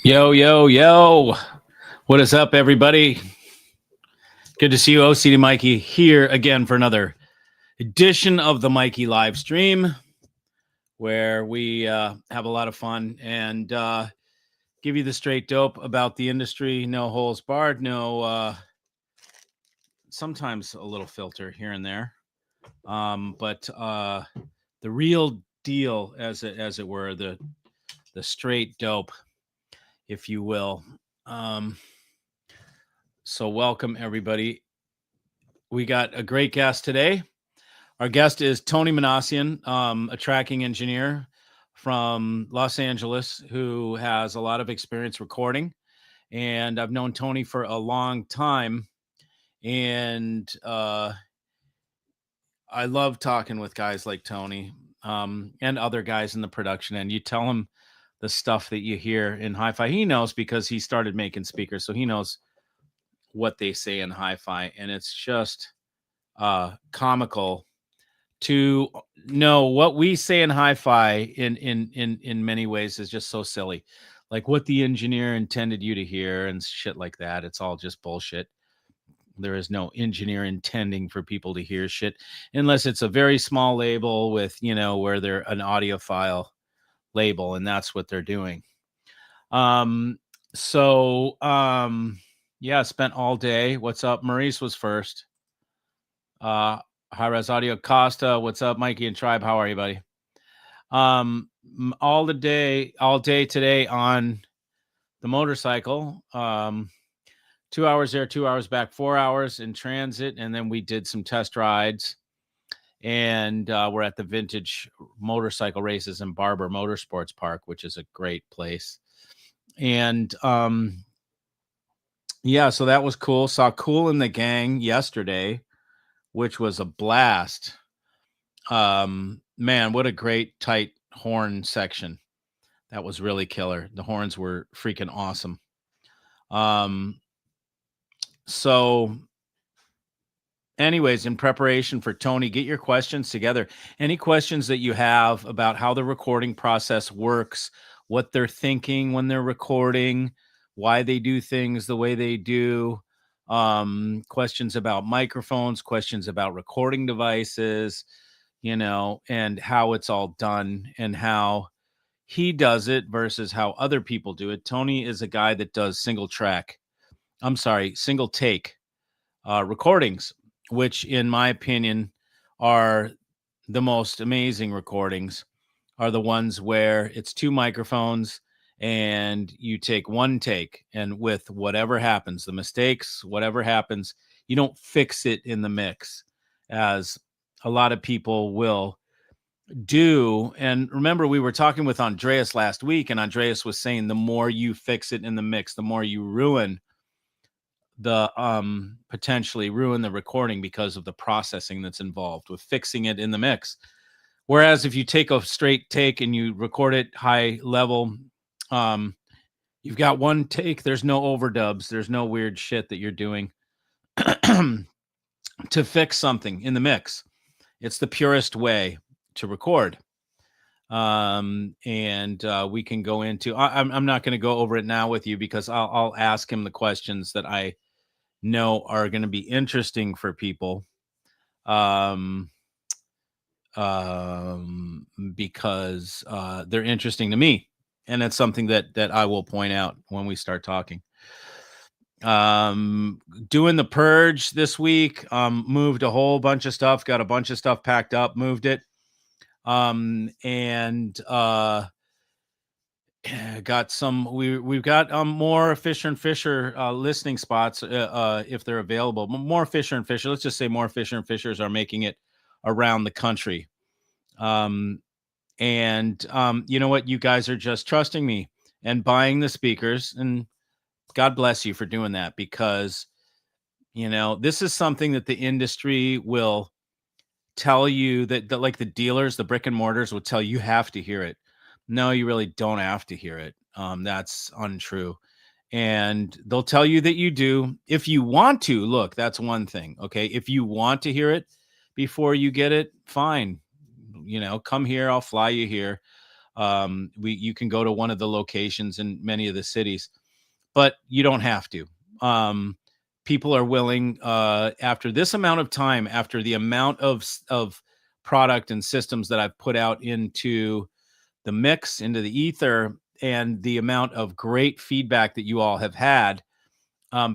Yo, yo, yo. What is up, everybody? Good to see you, OCD Mikey, here again for another edition of the Mikey live stream where we have a lot of fun and give you the straight dope about the industry. No holes barred, no, sometimes a little filter here and there. But the real deal, as it were, the straight dope, if you will. So welcome, everybody. We got a great guest today. Our guest is Tony Manassian, a tracking engineer from Los Angeles who has a lot of experience recording. And I've known Tony for a long time. And I love talking with guys like Tony and other guys in the production end. You tell him the stuff that you hear in hi-fi. He knows because he started making speakers, so he knows what they say in hi-fi, and it's just comical to know what we say in hi-fi in many ways is just so silly, like what the engineer intended you to hear and shit like that. It's all just bullshit. There is no engineer intending for people to hear shit unless it's a very small label with, where they're an audiophile label, and that's what they're doing. Yeah, spent all day. What's up? Maurice was first. Hi-Res Audio Costa. What's up, Mikey and Tribe? How are you, buddy? All day today on the motorcycle. 2 hours there, 2 hours back, 4 hours in transit, and then we did some test rides. And we're at the vintage motorcycle races in Barber Motorsports Park, which is a great place. And yeah, so that was cool. Saw Cool and the Gang yesterday, which was a blast. Man, what a great tight horn section. That was really killer. The horns were freaking awesome. So anyways, in preparation for Tony, get your questions together. Any questions that you have about how the recording process works, what they're thinking when they're recording, why they do things the way they do, questions about microphones, questions about recording devices, and how it's all done and how he does it versus how other people do it. Tony is a guy that does single take recordings, which in my opinion are the most amazing recordings, are the ones where it's two microphones and you take one take, and with whatever happens, the mistakes, whatever happens, you don't fix it in the mix as a lot of people will do. And remember, we were talking with Andreas last week, and Andreas was saying the more you fix it in the mix, the more you potentially ruin the recording because of the processing that's involved with fixing it in the mix. Whereas if you take a straight take and you record it high level, you've got one take, there's no overdubs, there's no weird shit that you're doing to fix something in the mix. It's the purest way to record. And we can go into, I'm not going to go over it now with you because I'll ask him the questions that I know are going to be interesting for people. Because they're interesting to me, and it's something that I will point out when we start talking. Doing the purge this week, moved a whole bunch of stuff, got a bunch of stuff packed up, moved it, and got some. We've got more Fisher and Fisher listening spots if they're available. More Fisher and Fisher. Let's just say more Fisher and Fishers are making it around the country. You know what? You guys are just trusting me and buying the speakers, and God bless you for doing that, because this is something that the industry will tell you that like the dealers, the brick and mortars will tell you have to hear it. No, you really don't have to hear it. That's untrue. And they'll tell you that you do if you want to. Look, that's one thing. Okay. If you want to hear it before you get it, fine. Come here. I'll fly you here. You can go to one of the locations in many of the cities, but you don't have to. People are willing, after this amount of time, after the amount of product and systems that I've put out into the mix, into the ether, and the amount of great feedback that you all have had,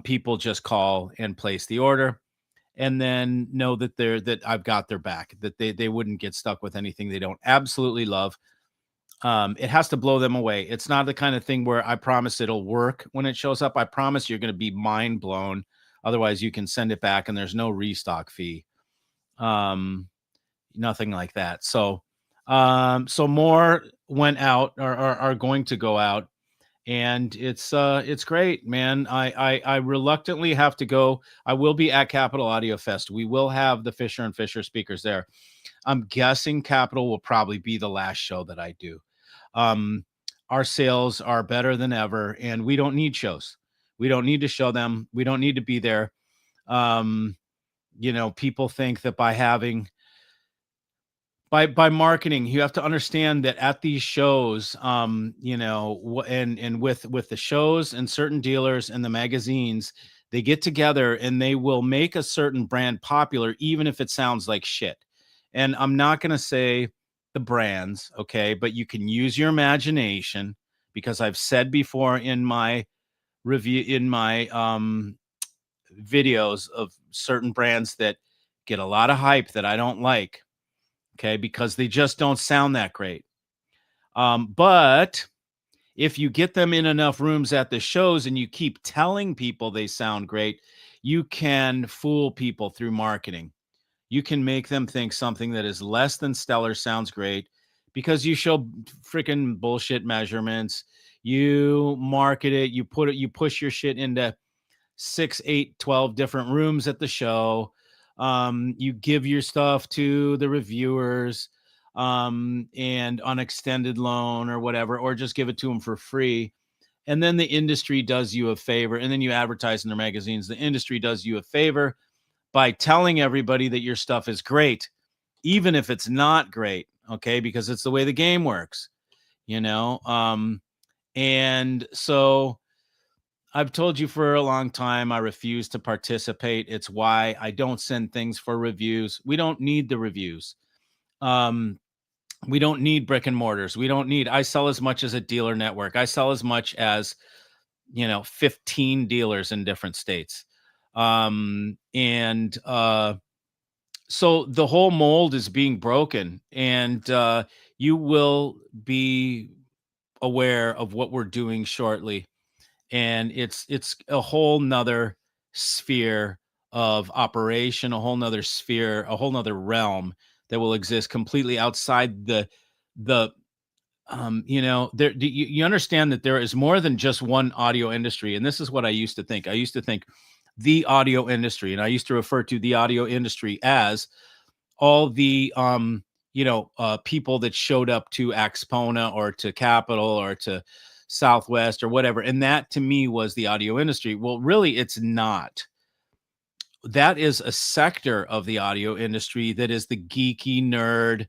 people just call and place the order, and then know that I've got their back, that they wouldn't get stuck with anything they don't absolutely love. It has to blow them away. It's not the kind of thing where I promise it'll work when it shows up. I promise you're going to be mind blown. Otherwise, you can send it back and there's no restock fee. Nothing like that. So more went out, or are going to go out, and it's great, man. I reluctantly have to go. I will be at Capital Audio Fest. We will have the Fisher and Fisher speakers there. I'm guessing Capital will probably be the last show that I do. Our sales are better than ever, and we don't need shows. We don't need to show them. We don't need to be there. People think that by marketing, you have to understand that at these shows, and with the shows and certain dealers and the magazines, they get together and they will make a certain brand popular, even if it sounds like shit. And I'm not going to say the brands, okay, but you can use your imagination, because I've said before in my review, in my videos, of certain brands that get a lot of hype that I don't like, okay, because they just don't sound that great. But if you get them in enough rooms at the shows and you keep telling people they sound great, you can fool people through marketing. You can make them think something that is less than stellar sounds great because you show freaking bullshit measurements. You market it, you push your shit into 6, 8, 12 different rooms at the show. You give your stuff to the reviewers, and on extended loan or whatever, or just give it to them for free. And then the industry does you a favor, and then you advertise in their magazines. The industry does you a favor by telling everybody that your stuff is great, even if it's not great, okay? Because it's the way the game works, and so I've told you for a long time, I refuse to participate. It's why I don't send things for reviews. We don't need the reviews. We don't need brick and mortars. I sell as much as a dealer network. I sell as much as, 15 dealers in different states. So the whole mold is being broken, and you will be aware of what we're doing shortly. And it's a whole nother sphere of operation, a whole nother sphere, a whole nother realm that will exist completely outside there. You understand that there is more than just one audio industry. And this is what I used to think. I used to think the audio industry, and I used to refer to the audio industry as all the people that showed up to Axpona or to Capital or to Southwest or whatever. And that to me was the audio industry. Well, really, it's not. That is a sector of the audio industry that is the geeky nerd,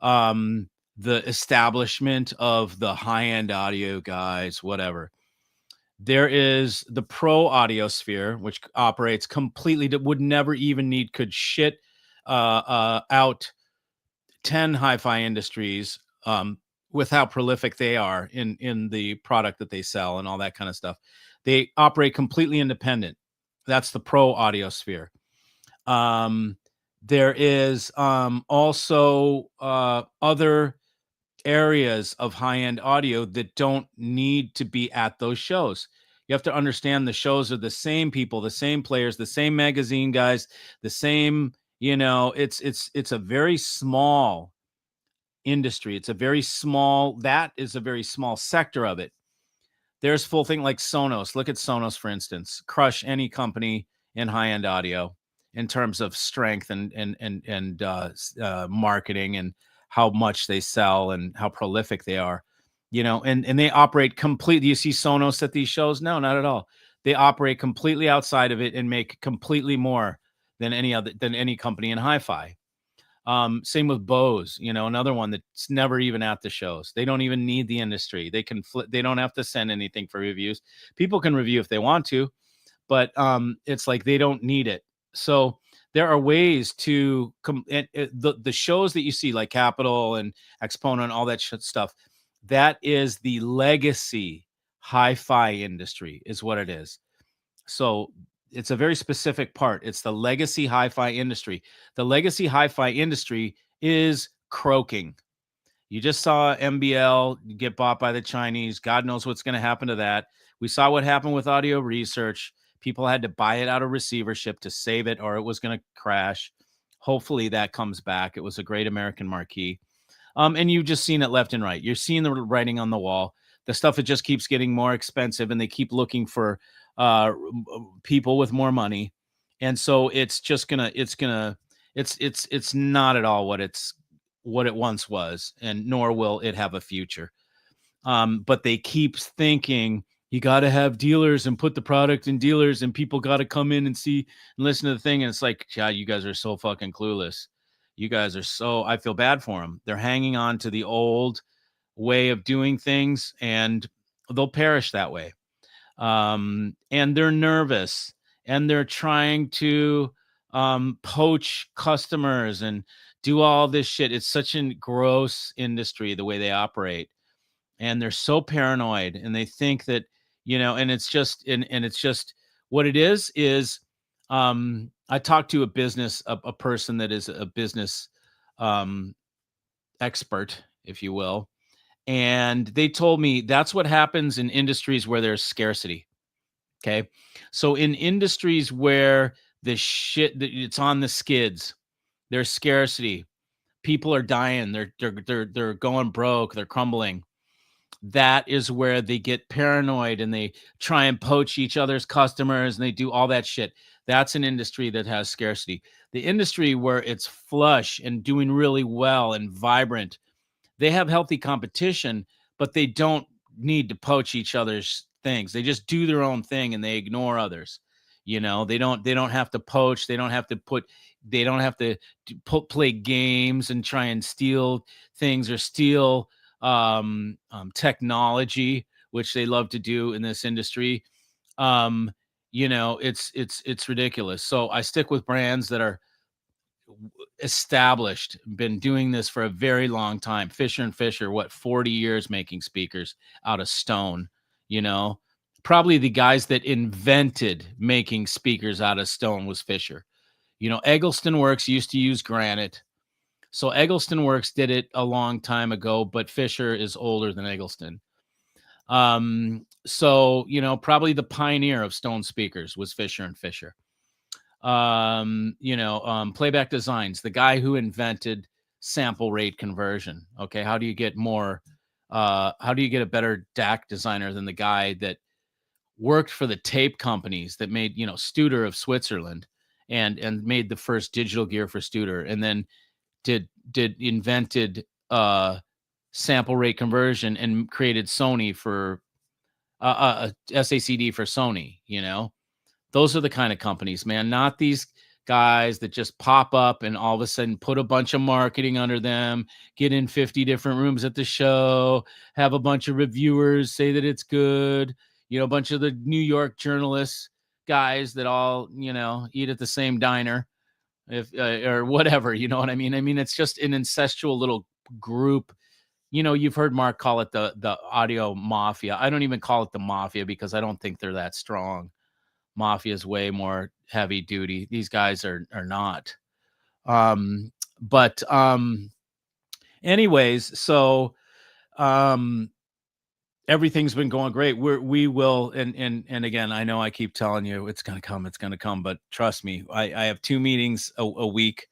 the establishment of the high-end audio guys, whatever. There is the pro audio sphere, which operates completely, that would never even need, could shit out 10 hi-fi industries, with how prolific they are in the product that they sell and all that kind of stuff. They operate completely independent. That's the pro audio sphere. There is also other areas of high-end audio that don't need to be at those shows. You have to understand the shows are the same people, the same players, the same magazine guys, the same, it's a very small industry. That is a very small sector of it. There's full thing like Sonos. Look at Sonos, for instance. Crush any company in high-end audio in terms of strength and marketing and how much they sell and how prolific they are, and they operate completely. Do you see Sonos at these shows? No, not at all. They operate completely outside of it and make completely more than any company in hi-fi. Same with Bose, another one that's never even at the shows. They don't even need the industry. They can they don't have to send anything for reviews. People can review if they want to, but it's like they don't need it. So there are ways to the shows that you see, like Capitol and Exponent, all that stuff. That is the legacy hi-fi industry, is what it is. So it's a very specific part. It's the legacy hi-fi industry. The legacy hi-fi industry is croaking. You just saw MBL get bought by the Chinese. God knows what's going to happen to that. We saw what happened with Audio Research. People had to buy it out of receivership to save it, or it was going to crash. Hopefully that comes back. It was a great American marquee. And you've just seen it left and right. You're seeing the writing on the wall. The stuff, it just keeps getting more expensive, and they keep looking for people with more money. And so it's not at all what it once was, and nor will it have a future. But they keep thinking you got to have dealers and put the product in dealers, and people got to come in and see and listen to the thing. And it's like, yeah, you guys are so fucking clueless. You guys are I feel bad for them. They're hanging on to the old way of doing things, and they'll perish that way. And they're nervous, and they're trying to poach customers and do all this shit. It's such a gross industry, the way they operate. And they're so paranoid, and they think that, and it's just, and it's just what it is. I talked to a person that is a business expert, if you will. And they told me that's what happens in industries where there's scarcity. Okay. So in industries where the shit, it's on the skids, there's scarcity. People are dying. They're going broke. They're crumbling. That is where they get paranoid, and they try and poach each other's customers, and they do all that shit. That's an industry that has scarcity. The industry where it's flush and doing really well and vibrant, they have healthy competition, but they don't need to poach each other's things. They just do their own thing, and they ignore others. They don't have to poach. They don't have to play games and try and steal things, or steal technology, which they love to do in this industry. It's ridiculous. So I stick with brands that are established, been doing this for a very long time. Fisher and Fisher, 40 years making speakers out of stone, probably the guys that invented making speakers out of stone was Fisher. Eggleston Works used to use granite. So Eggleston Works did it a long time ago, but Fisher is older than Eggleston. So, probably the pioneer of stone speakers was Fisher and Fisher. Playback Designs, the guy who invented sample rate conversion. Okay. How do you get a better DAC designer than the guy that worked for the tape companies that made, Studer of Switzerland and made the first digital gear for Studer, and then invented sample rate conversion and created Sony for SACD for Sony. Those are the kind of companies, man, not these guys that just pop up and all of a sudden put a bunch of marketing under them, get in 50 different rooms at the show, have a bunch of reviewers say that it's good, a bunch of the New York journalists, guys that all, eat at the same diner, or whatever, you know what I mean? I mean, it's just an incestual little group. You've heard Mark call it the audio mafia. I don't even call it the mafia, because I don't think they're that strong. Mafia is way more heavy duty. These guys are not. But anyways, so everything's been going great. We will, and again, I know I keep telling you it's gonna come, but trust me, I have 2 meetings a week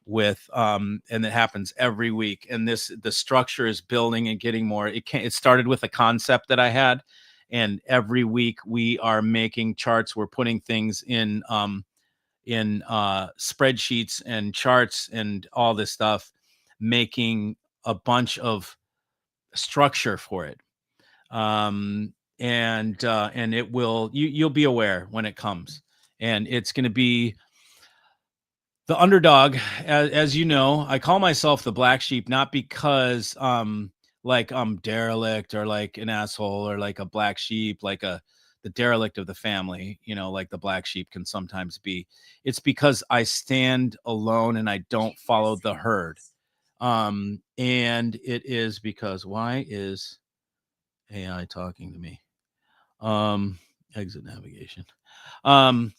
with and it happens every week, and the structure is building and getting more. It started with a concept that I had, and every week we are making charts. We're putting things in spreadsheets and charts and all this stuff, making a bunch of structure for it. And it will, you'll be aware when it comes, and it's going to be the underdog, as you know. I call myself the black sheep, not because like I'm derelict or like an asshole or like a black sheep, like the derelict of the family, like the black sheep can sometimes be. It's because I stand alone and I don't follow the herd. And it is because why is AI talking to me? Exit navigation. Um,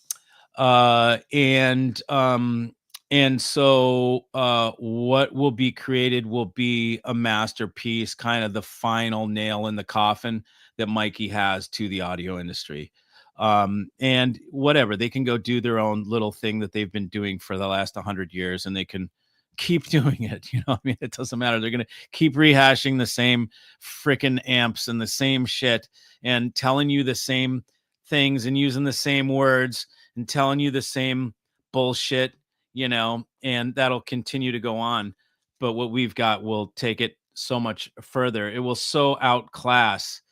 uh and um and so what will be created will be a masterpiece, kind of the final nail in the coffin that Mikey has to the audio industry. And whatever, they can go do their own little thing that they've been doing for the last 100 years, and they can keep doing it. I mean, it doesn't matter. They're going to keep rehashing the same freaking amps and the same shit and telling you the same things and using the same words and telling you the same bullshit, and that'll continue to go on. But what we've got will take it so much further. It will so outclass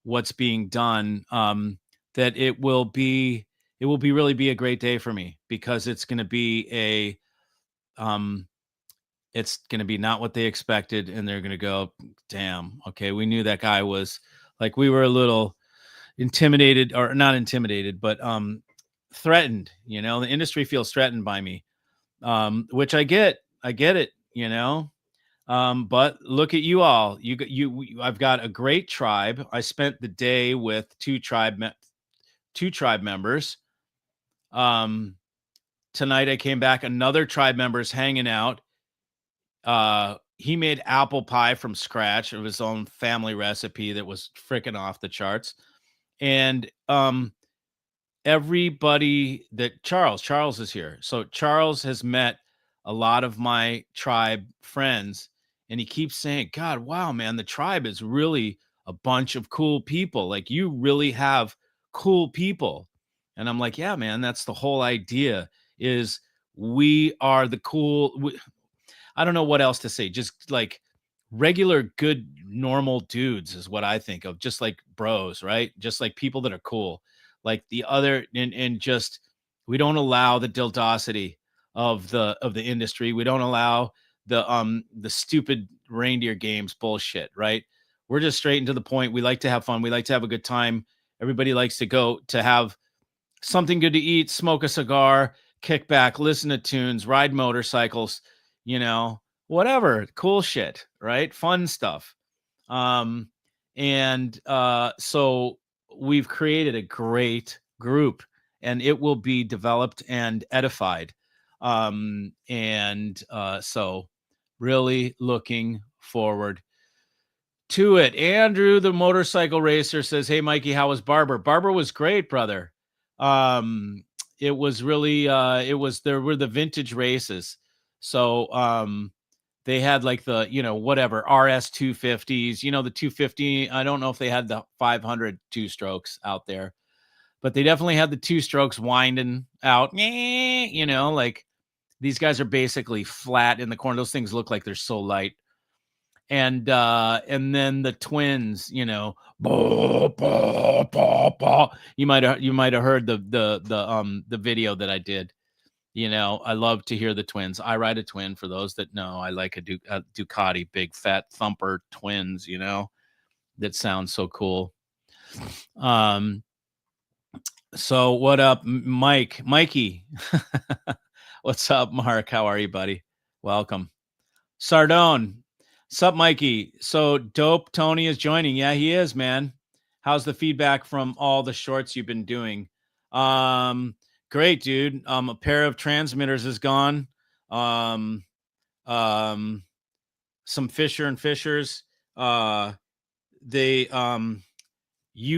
what's being done, that it will be really be a great day for me, because it's going to be it's going to be not what they expected. And they're going to go, damn, okay, we knew that guy was like, we were a little intimidated, or not intimidated, but threatened. The industry feels threatened by me, which I get it. But look at you all. I've got a great tribe. I spent the day with two tribe members. Tonight I came back, another tribe member's hanging out. He made apple pie from scratch of his own family recipe that was freaking off the charts. And everybody that Charles is here. So Charles has met a lot of my tribe friends, and he keeps saying, God, wow, man, the tribe is really a bunch of cool people. Like, you really have cool people. And I'm like, yeah, man, that's the whole idea, is we are the cool. I don't know what else to say. Just like regular, good, normal dudes is what I think of. Just like bros, right? Just like people that are cool. Like the other, and just, we don't allow the dildosity of the industry. We don't allow the stupid reindeer games bullshit, right? We're just straight and to the point. We like to have fun. We like to have a good time. Everybody likes to go to have something good to eat, smoke a cigar, kick back, listen to tunes, ride motorcycles, whatever, cool shit, right? Fun stuff. So we've created a great group, and it will be developed and edified. So really looking forward to it. Andrew, the motorcycle racer, says, hey, Mikey, how was Barber? Barber was great, brother. It was really, there were the vintage races. So, they had like the, whatever, RS 250s, the 250. I don't know if they had the 500 two strokes out there, but they definitely had the two strokes winding out, like these guys are basically flat in the corner. Those things look like they're so light. And then the twins, bah, bah, bah, bah. You might have heard the video that I did. I love to hear the twins. I ride a twin, for those that know. I like a Ducati, big fat thumper twins, that sounds so cool. So what up, Mikey? What's up, Mark? How are you, buddy? Welcome. Sardone. Sup, Mikey? So dope. Tony is joining. Yeah, he is, man. How's the feedback from all the shorts you've been doing? Great, dude. A pair of transmitters is gone. Some Fisher and Fishers. You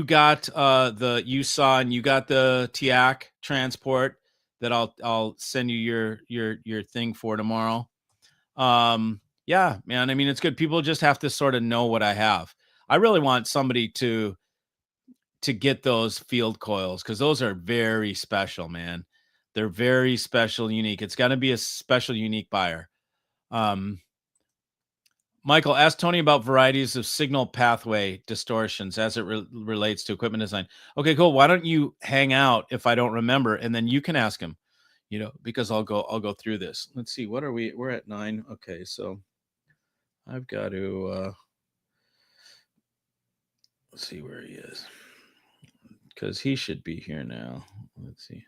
got you saw, and you got the TIAC transport that I'll send you your thing for tomorrow. Yeah, man. I mean, it's good. People just have to sort of know what I have. I really want somebody to get those field coils, because those are very special, man. They're very special, unique. It's got to be a special, unique buyer. Michael, ask Tony about varieties of signal pathway distortions as it relates to equipment design. Okay, cool. Why don't you hang out if I don't remember, and then you can ask him. because I'll go through this. Let's see, what are we? We're at 9. Okay, so I've got to let's see where he is, because he should be here now. Let's see.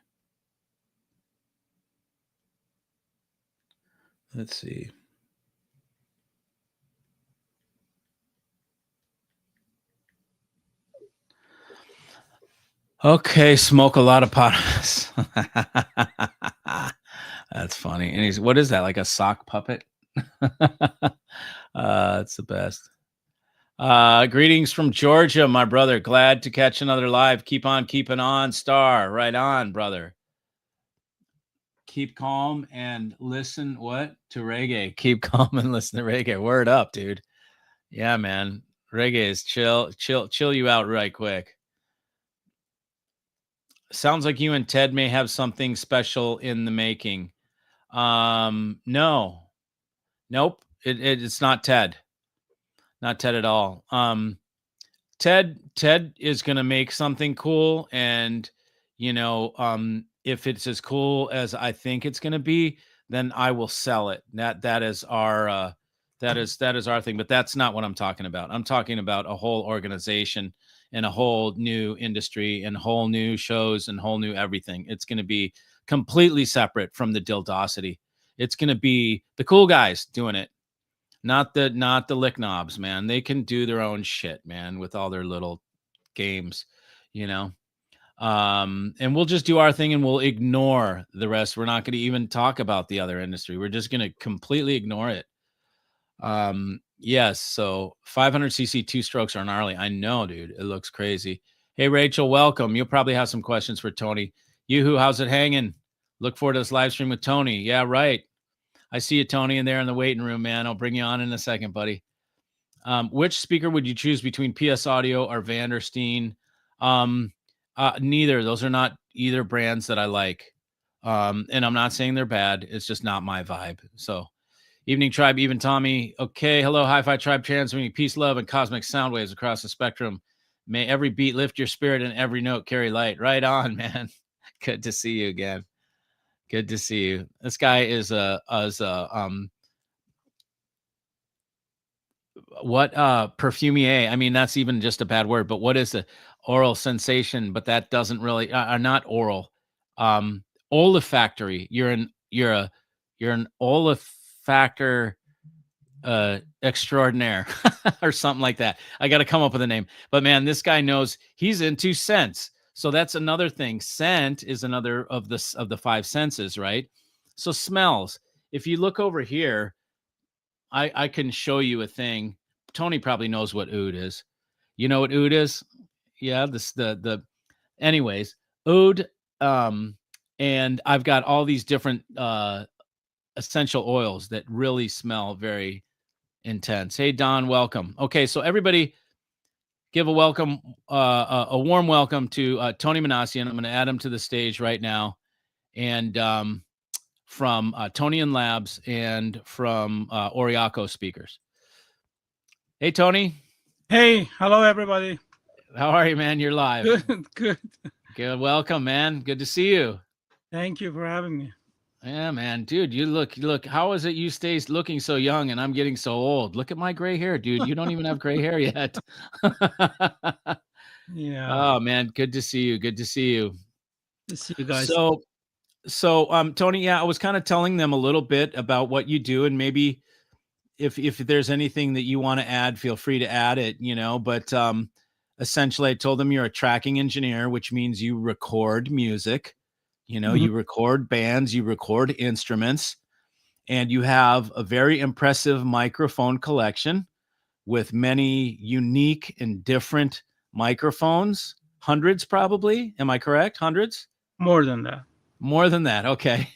Okay, smoke a lot of pot. That's funny. And what is that, like a sock puppet? It's the best. Greetings from Georgia, my brother. Glad to catch another live. Keep on keeping on, star. Right on, brother. Keep calm and listen to reggae. Keep calm and listen to reggae. Word up, dude. Yeah, man. Reggae is chill you out right quick. Sounds like you and Ted may have something special in the making. No. Nope. It's not Ted. Not Ted at all. Ted is going to make something cool, and if it's as cool as I think it's going to be, then I will sell it. That is our that is our thing, but that's not what I'm talking about. I'm talking about a whole organization and a whole new industry and whole new shows and whole new everything. It's going to be completely separate from the Dildosity. It's going to be the cool guys doing it. Not the lick knobs, man. They can do their own shit, man, with all their little games, and we'll just do our thing and we'll ignore the rest. We're not going to even talk about the other industry. We're just going to completely ignore it. Yes. So 500cc 2-strokes are gnarly. I know, dude. It looks crazy. Hey, Rachel, welcome. You'll probably have some questions for Tony. Yoo-hoo, how's it hanging? Look forward to this live stream with Tony. Yeah, right. I see you, Tony, in there in the waiting room, man. I'll bring you on in a second, buddy. Which speaker would you choose between PS Audio or Vandersteen? Neither. Those are not either brands that I like. And I'm not saying they're bad. It's just not my vibe. So, evening tribe, even Tommy. Okay, hello, Hi-Fi Tribe, transmitting peace, love, and cosmic sound waves across the spectrum. May every beat lift your spirit and every note carry light. Right on, man. Good to see you again. Good to see you. This guy is perfumier. I mean, that's even just a bad word, but what is the oral sensation? But that doesn't really not oral. Olfactory. You're an olfactor extraordinaire or something like that. I got to come up with a name. But man, this guy knows. He's into scents. So that's another thing. Scent is another of the 5 senses, right? So smells. If you look over here, I can show you a thing. Tony probably knows what oud is. You know what oud is? Yeah, anyways, oud, and I've got all these different essential oils that really smell very intense. Hey, Don, welcome. Okay, so everybody give a welcome, a warm welcome to Tony Manassian. I'm going to add him to the stage right now. And from Tonian Labs and from Oriaco Speakers. Hey, Tony. Hey, hello, everybody. How are you, man? You're live. Good. Good. Welcome, man. Good to see you. Thank you for having me. Yeah, man. Dude, you look. How is it you stay looking so young and I'm getting so old? Look at my gray hair, dude. You don't even have gray hair yet. Yeah. Oh, man. Good to see you. Good to see you. To see you guys. So, Tony, yeah, I was kind of telling them a little bit about what you do, and maybe if there's anything that you want to add, feel free to add it, but essentially I told them you're a tracking engineer, which means you record music, you record bands, you record instruments, and you have a very impressive microphone collection with many unique and different microphones, hundreds probably. Am I correct? Hundreds? More than that. More than that. Okay.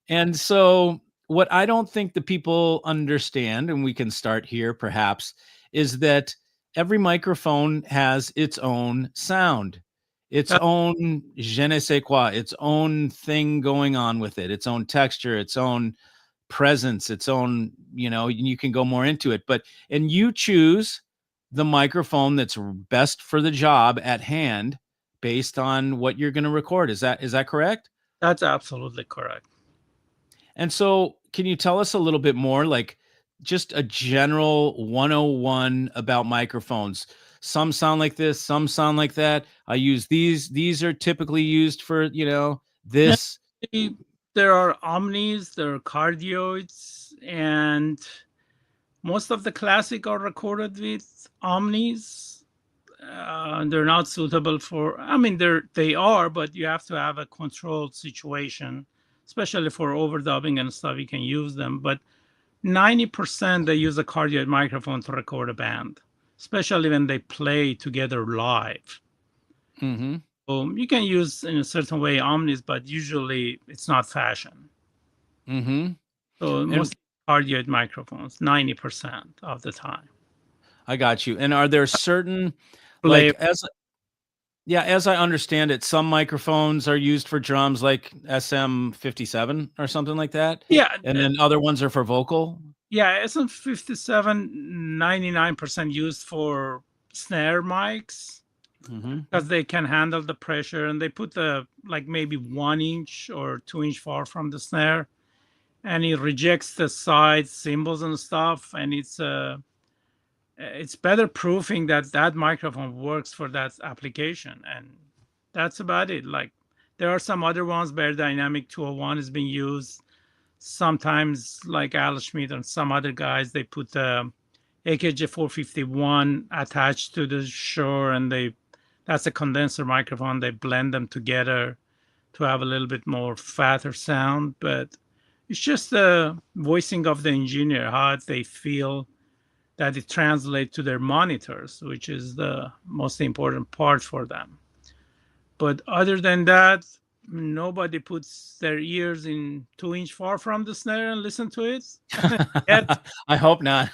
And so what I don't think the people understand, and we can start here perhaps, is that every microphone has its own sound, its own je ne sais quoi, its own thing going on with it, its own texture, its own presence, its own, you can go more into it. And you choose the microphone that's best for the job at hand based on what you're going to record. Is that correct? That's absolutely correct. And so, can you tell us a little bit more, like just a general 101 about microphones? Some sound like this, some sound like that. I use these. These are typically used for, this. There are omnis, there are cardioids, and most of the classic are recorded with omnis. They're not suitable for. I mean, they are, but you have to have a controlled situation, especially for overdubbing and stuff. You can use them, but 90% they use a cardioid microphone to record a band, especially when they play together live. Mm-hmm. You can use in a certain way omnis, but usually it's not fashion. Mm-hmm. So And most cardioid microphones, 90% of the time. I got you. And are there certain, Play. like, as I understand it, some microphones are used for drums, like SM57 or something like that, Yeah, and then other ones are for vocal. yeah, SM57, 99% used for snare mics Mm-hmm. because they can handle the pressure, and they put the like maybe 1 inch or 2 inch far from the snare, and it rejects the side cymbals and stuff, and it's better proofing that that microphone works for that application, and that's about it. Like there are some other ones. Bear Dynamic 201 is being used sometimes, like Al Schmidt and some other guys. They put AKG 451 attached to the Shure, and that's a condenser microphone. They blend them together to have a little bit more fatter sound, but it's just the voicing of the engineer, how they feel that it translates to their monitors, which is the most important part for them. But other than that, nobody puts their ears in 2 inch far from the snare and listen to it. Yet, I hope not.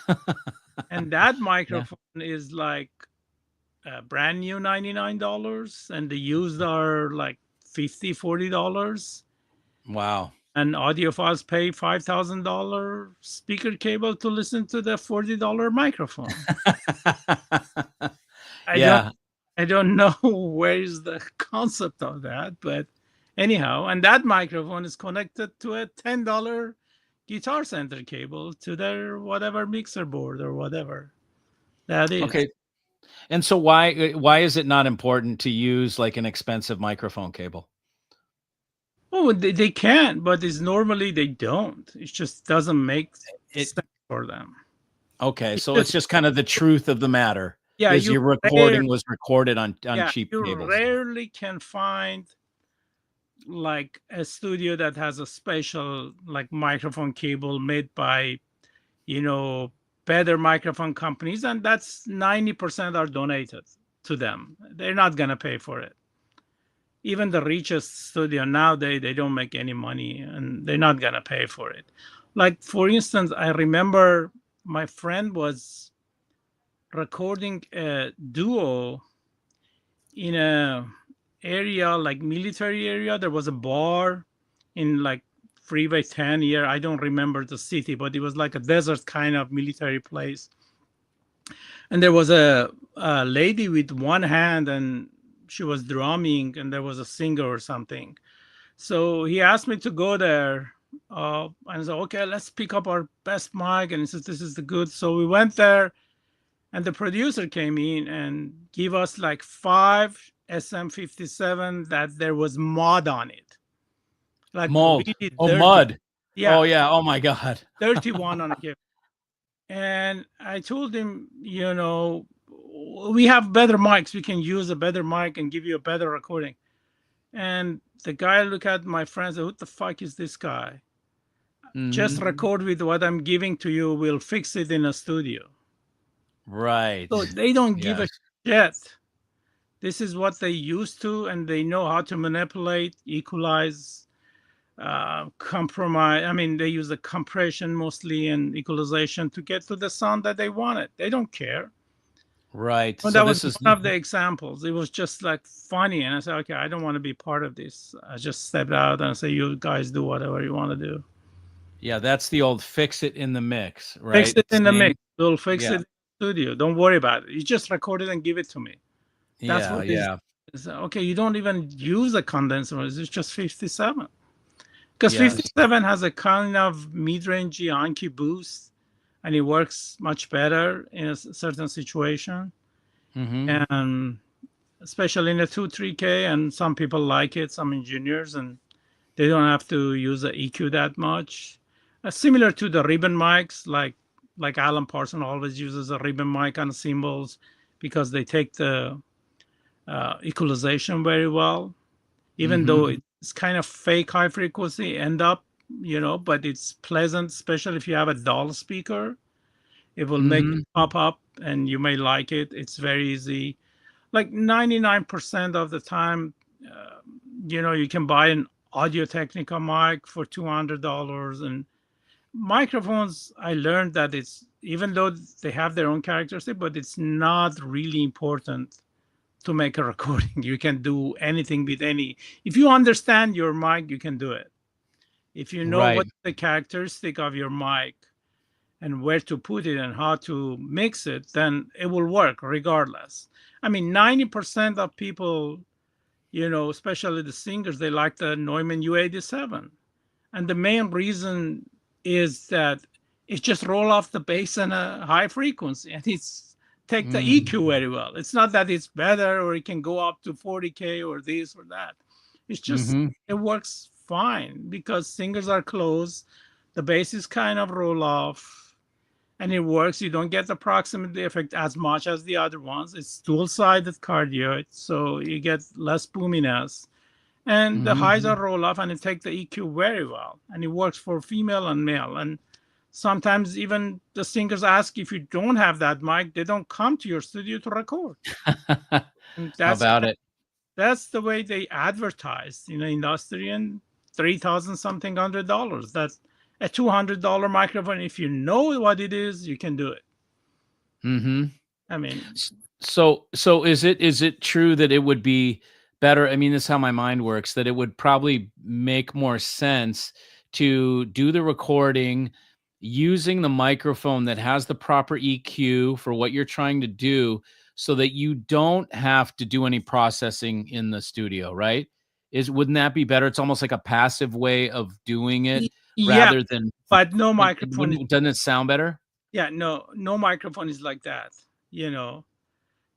and that Yeah. microphone is like brand new $99, and the used are like $50, $40. Wow. And audiophiles pay $5,000 speaker cable to listen to the $40 microphone. I don't Yeah. I don't know where is the concept of that, but anyhow, and that microphone is connected to a $10 Guitar Center cable to their whatever mixer board or whatever that is. Okay. And so why is it not important to use like an expensive microphone cable? Oh, they can, but it's normally they don't. It just doesn't make It sense for them. Okay, It's so it's just just kind of the truth of the matter yeah, is you your rare recording was recorded on yeah, cheap you cables. rarely can find like a studio that has a special like microphone cable made by you know better microphone companies, and that's 90% are donated to them. They're not going to pay for it. Even the richest studio now, they don't make any money, and they're not going to pay for it. Like for instance, I remember my friend was recording a duo in a area like military area. There was a bar in like Freeway 10 here. I don't remember the city, but it was like a desert kind of military place. And there was a lady with one hand, and she was drumming, and there was a singer or something. So he asked me to go there. And I said, okay, let's pick up our best mic. And he says, this is the good. So we went there, and the producer came in and gave us like 5 SM57 that there was mud on it, like Mold. really Oh, dirty. mud. Oh Yeah, yeah. Oh my God. 31 on a gift. And I told him, we have better mics. We can use a better mic and give you a better recording. And the guy looked at my friends, who the fuck is this guy? Just Mhm. record with what I'm giving to you. We'll fix it in a studio. Right. So they don't give a Yes. shit. This is what they used to, and they know how to manipulate, equalize, compromise. I mean, they use the compression mostly and equalization to get to the sound that they wanted. They don't care. Right. Well, So that was this is one of the examples. It was just like funny, and I said, "Okay, I don't want to be part of this." I just stepped out and said, "You guys do whatever you want to do. yeah, that's the old fix it in the mix, Fix right? it in the Same. mix. We'll fix it Yeah. in the studio. Don't worry about it. You just record it and give it to me." That's Yeah. what is Yeah. It's, okay, you don't even use a condenser. It's just 57. Because Yes. 57 has a kind of mid-range Yankee boost, and it works much better in a certain situation. Mm-hmm. And especially in the 2-3K, and some people like it, some engineers, and they don't have to use the EQ that much. Similar to the ribbon mics, like Alan Parsons always uses a ribbon mic on cymbals because they take the equalization very well, even Mm-hmm. though it's kind of fake high frequency end up, but it's pleasant, especially if you have a dull speaker. It will make Mm-hmm. it pop up and you may like it. It's very easy. Like 99% of the time, uh, you can buy an Audio Technica mic for $200. And microphones, I learned that it's, even though they have their own characteristic, but it's not really important to make a recording. You can do anything with any. If you understand your mic, you can do it. If you know Right. what the characteristic of your mic and where to put it and how to mix it, then it will work regardless. I mean, 90% of people, especially the singers, they like the Neumann U87. And the main reason is that it just roll off the bass in a high frequency and it's take the EQ very well. It's not that it's better or it can go up to 40K or this or that. It's just Mm-hmm. it works fine because singers are close, the bass is kind of roll off, and it works. You don't get the proximity effect as much as the other ones. It's dual-sided cardioid, so you get less boominess. And the highs Mm-hmm. are roll off and it takes the EQ very well. And it works for female and male. And sometimes even the singers ask if you don't have that mic, they don't come to your studio to record. And How about it? that's the way they advertise in the industry, and 3,000 something $100. That's a $200 microphone. If you know what it is, you can do it. Mm-hmm. I mean, So is it true that it would be better? I mean, this is how my mind works, that it would probably make more sense to do the recording using the microphone that has the proper EQ for what you're trying to do so that you don't have to do any processing in the studio, right? Wouldn't that be better? It's almost like a passive way of doing it yeah, rather than but no it microphone is, wouldn't doesn't it sound better? yeah, no microphone is like that. You know,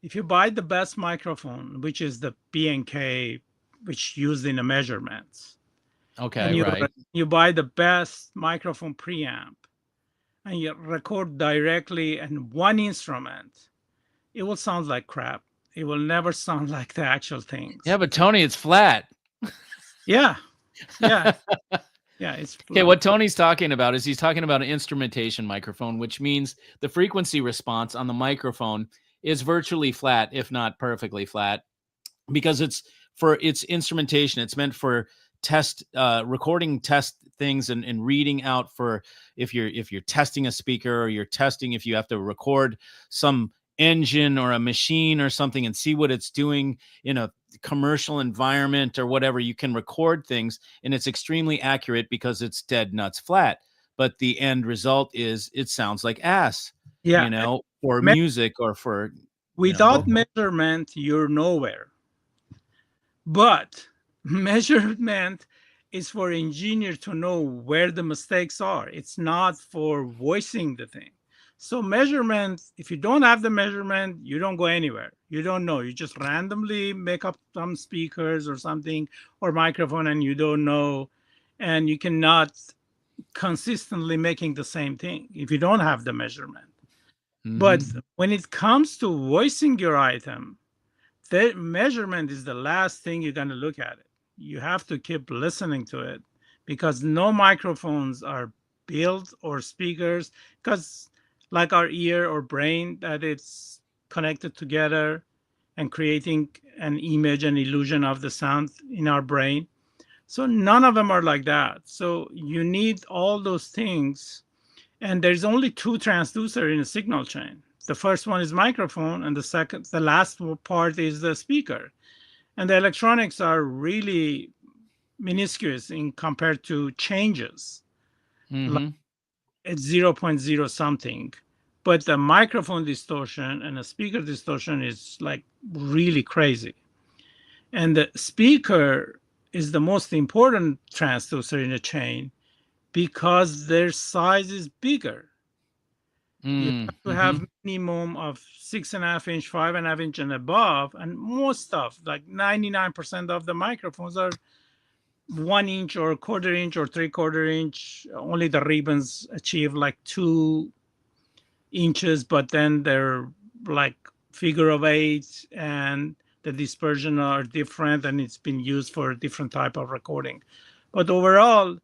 if you buy the best microphone, which is the B&K, which used in the measurements, Okay, and right. you buy the best microphone preamp, and you record directly in one instrument, it will sound like crap. It will never sound like the actual Yeah, things. but Tony, it's flat. Yeah, yeah, yeah. It's Okay, what Tony's talking about is he's talking about an instrumentation microphone, which means the frequency response on the microphone is virtually flat, if not perfectly flat, because it's for its instrumentation. It's meant for test recording test things and reading out for if you're testing a speaker, or you're testing if you have to record some engine or a machine or something and see what it's doing in a commercial environment or whatever. You can record things and it's extremely accurate because it's dead nuts flat, but the end result is it sounds like ass, yeah. for Me- music or for Without vocal. measurement, you're nowhere. But measurement is for engineer to know where the mistakes are. It's not for voicing the thing. So measurement, if you don't have the measurement, you don't go anywhere. You don't know. You just randomly make up some speakers or something or microphone and you don't know. And you cannot consistently making the same thing if you don't have the measurement. But Mm-hmm. when it comes to voicing your item, the measurement is the last thing you're going to look at it. You have to keep listening to it because no microphones are built or speakers because like our ear or brain that it's connected together and creating an image and illusion of the sound in our brain. So none of them are like that. So you need all those things, and there's only two transducer in a signal chain. The first one is microphone, and the last part is the speaker. And the electronics are really minuscule in compared to changes. Like Mm-hmm. it's zero point 0.0 something. But the microphone distortion and the speaker distortion is like really crazy. And the speaker is the most important transducer in the chain because their size is bigger. You have to have minimum of 6.5 inch, 5.5 inch and above. And most stuff, like 99% of the microphones are 1 inch or 1/4 inch or 3/4 inch. Only the ribbons achieve like 2 inches, but then they're like figure of eight and the dispersion are different and it's been used for a different type of recording. But overall,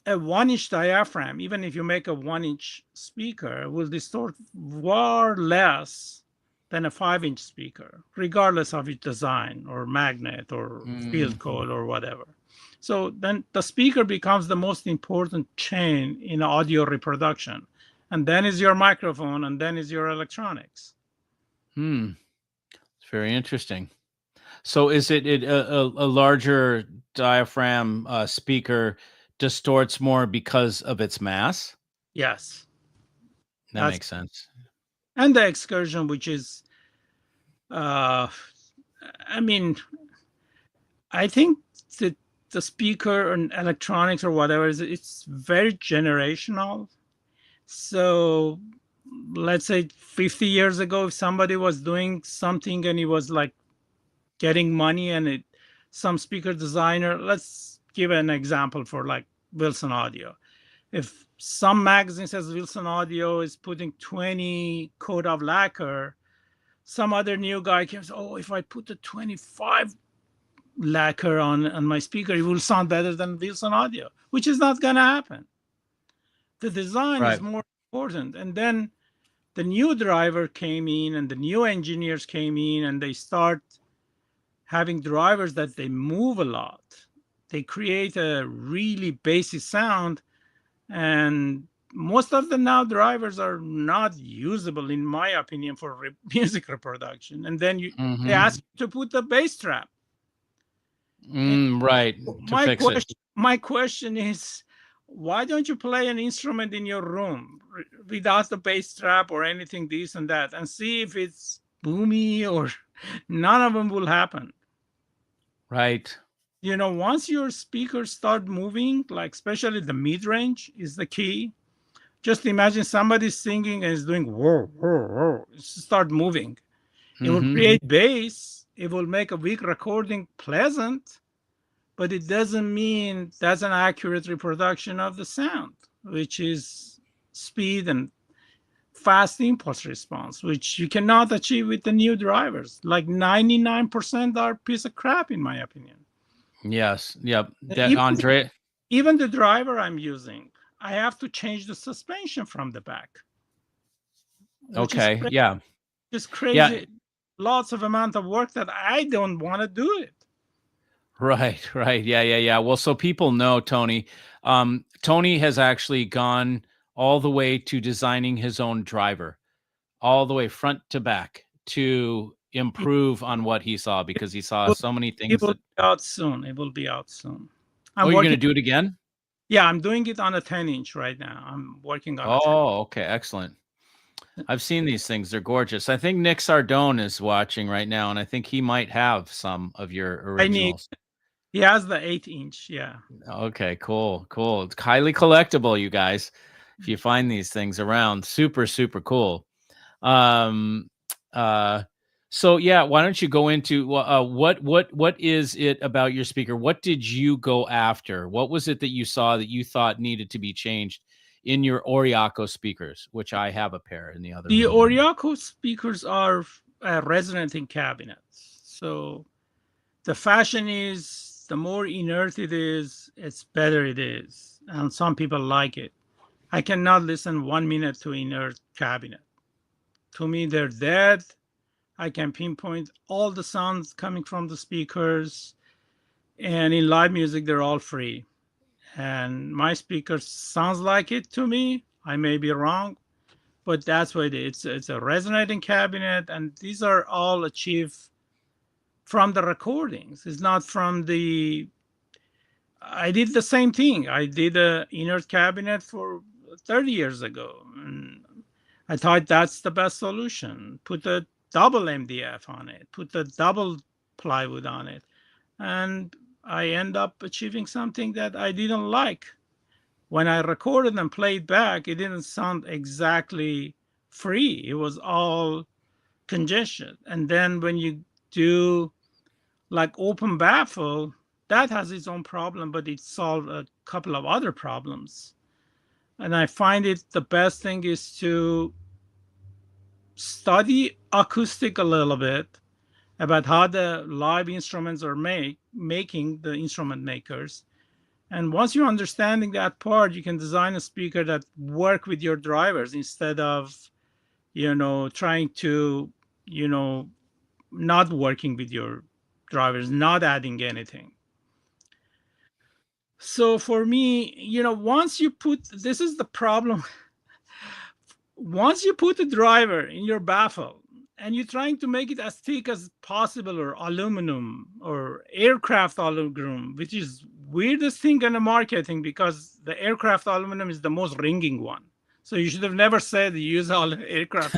a 1 inch diaphragm, even if you make a 1 inch speaker, will distort far less than a 5 inch speaker, regardless of its design or magnet or field code or whatever. So then the speaker becomes the most important chain in audio reproduction. And then is your microphone, and then is your electronics. It's very interesting. So is it a larger diaphragm speaker distorts more because of its mass? Yes. That makes sense. And the excursion, which is, I mean, I think that the speaker and electronics or whatever, it's very generational. So let's say 50 years ago, if somebody was doing something and he was like getting money and some speaker designer, let's give an example for like Wilson Audio. If some magazine says Wilson Audio is putting 20 coat of lacquer, some other new guy comes, oh, if I put the 25 lacquer on my speaker, it will sound better than Wilson Audio, which is not going to happen. The design is more important. And then the new driver came in and the new engineers came in and they start having drivers that they move a lot. They create a really basic sound. And most of the now drivers are not usable, in my opinion, for music reproduction. And then they ask you to put the bass trap. Right. My question is, why don't you play an instrument in your room without the bass trap or anything, this and that, and see if it's boomy or none of them will happen. Right. You know, once your speakers start moving, like especially the mid-range is the key. Just imagine somebody singing and is doing whoa, whoa, whoa. Start moving. It will create bass. It will make a weak recording pleasant, but it doesn't mean that's an accurate reproduction of the sound, which is speed and fast impulse response, which you cannot achieve with the new drivers. Like 99% are a piece of crap, in my opinion. Yes. Yep. Even the driver I'm using, I have to change the suspension from the back. Okay. Yeah. Just crazy. Yeah. Lots of amount of work that I don't want to do it. Right. Yeah. Well, so people know Tony. Tony has actually gone all the way to designing his own driver, all the way front to back to improve on what he saw, because he saw so many things. It will be out soon. It will be out soon. You're going to do it again? Yeah, I'm doing it on a 10-inch right now. I'm working on it. Oh, okay. Excellent. I've seen these things. They're gorgeous. I think Nick Sardone is watching right now, and I think he might have some of your originals. He has the 8-inch. Yeah. Okay, cool. It's highly collectible, you guys. If you find these things around, super, super cool. So yeah, why don't you go into what is it about your speaker? What did you go after? What was it that you saw that you thought needed to be changed in your Oriaco speakers, which I have a pair in the other room? The Oriaco speakers are resonating cabinets. So the fashion is, the more inert it is, it's better it is. And some people like it. I cannot listen 1 minute to inert cabinet. To me, they're dead. I can pinpoint all the sounds coming from the speakers. And in live music, they're all free. And my speaker sounds like it to me. I may be wrong, but that's what it is. It's a resonating cabinet, and these are all achieved from the recordings. It's not from the... I did the same thing. I did an inert cabinet for 30 years ago, and I thought that's the best solution. Put a double MDF on it. Put a double plywood on it. And I end up achieving something that I didn't like. When I recorded and played back, it didn't sound exactly free. It was all congestion. And then when you do like open baffle, that has its own problem, but it solved a couple of other problems. And I find it the best thing is to study acoustic a little bit about how the live instruments are making the instrument makers. And once you're understanding that part, you can design a speaker that work with your drivers instead of, trying to, not working with your drivers, not adding anything. So for me, once you put, this is the problem. Once you put a driver in your baffle and you're trying to make it as thick as possible, or aluminum or aircraft aluminum, which is weirdest thing in the marketing, because the aircraft aluminum is the most ringing one. So you should have never said you use all aircraft.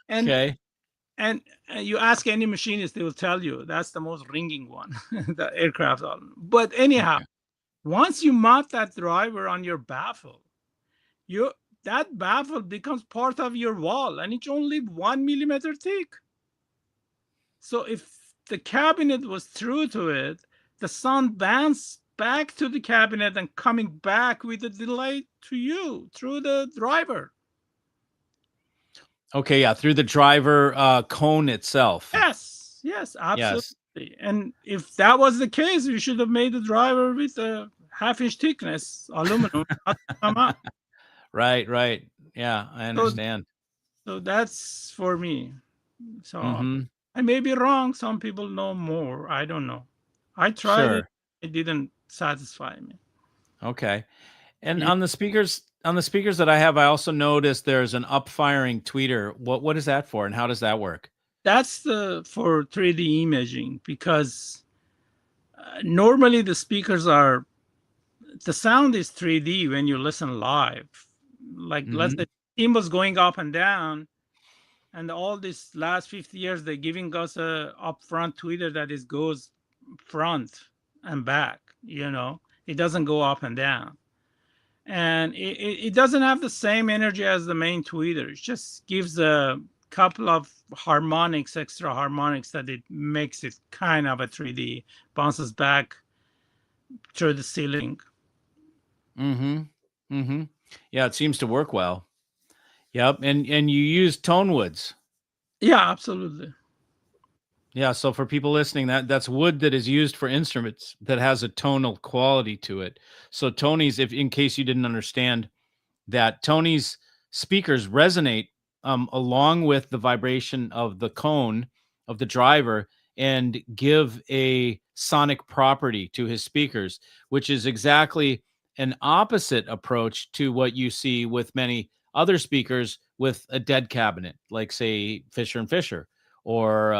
and Okay. and you ask any machinist, they will tell you that's the most ringing one, the aircraft aluminum. But anyhow, Okay. once you mount that driver on your baffle, you that baffle becomes part of your wall, and it's only 1 millimeter thick. So if the cabinet was true to it, the sound bounces back to the cabinet and coming back with a delay to you through the driver. Okay, yeah, through the driver cone itself. Yes, absolutely. Yes. And if that was the case, you should have made the driver with a half-inch thickness aluminum, not come out. Right. Yeah, I understand. So that's for me. So Mm-hmm. I may be wrong. Some people know more. I don't know. I tried it. Sure. It didn't satisfy me. Okay. And Yeah, on the speakers that I have, I also noticed there's an up-firing tweeter. What is that for, and how does that work? that's for 3D imaging, because normally the sound is 3D when you listen live. Like let's Mm-hmm. say cymbals going up and down, and all this last 50 years they're giving us a upfront tweeter that goes front and back. It doesn't go up and down. And it doesn't have the same energy as the main tweeter. It just gives a couple of harmonics, extra harmonics, that it makes it kind of a 3D, bounces back through the ceiling. Mm-hmm. Mm-hmm. Yeah, it seems to work well. Yep. And you use tone woods. Yeah, absolutely. Yeah, so for people listening, that's wood that is used for instruments that has a tonal quality to it. So Tony's, if in case you didn't understand, that Tony's speakers resonate along with the vibration of the cone of the driver and give a sonic property to his speakers, which is exactly an opposite approach to what you see with many other speakers with a dead cabinet, like say Fisher and Fisher, or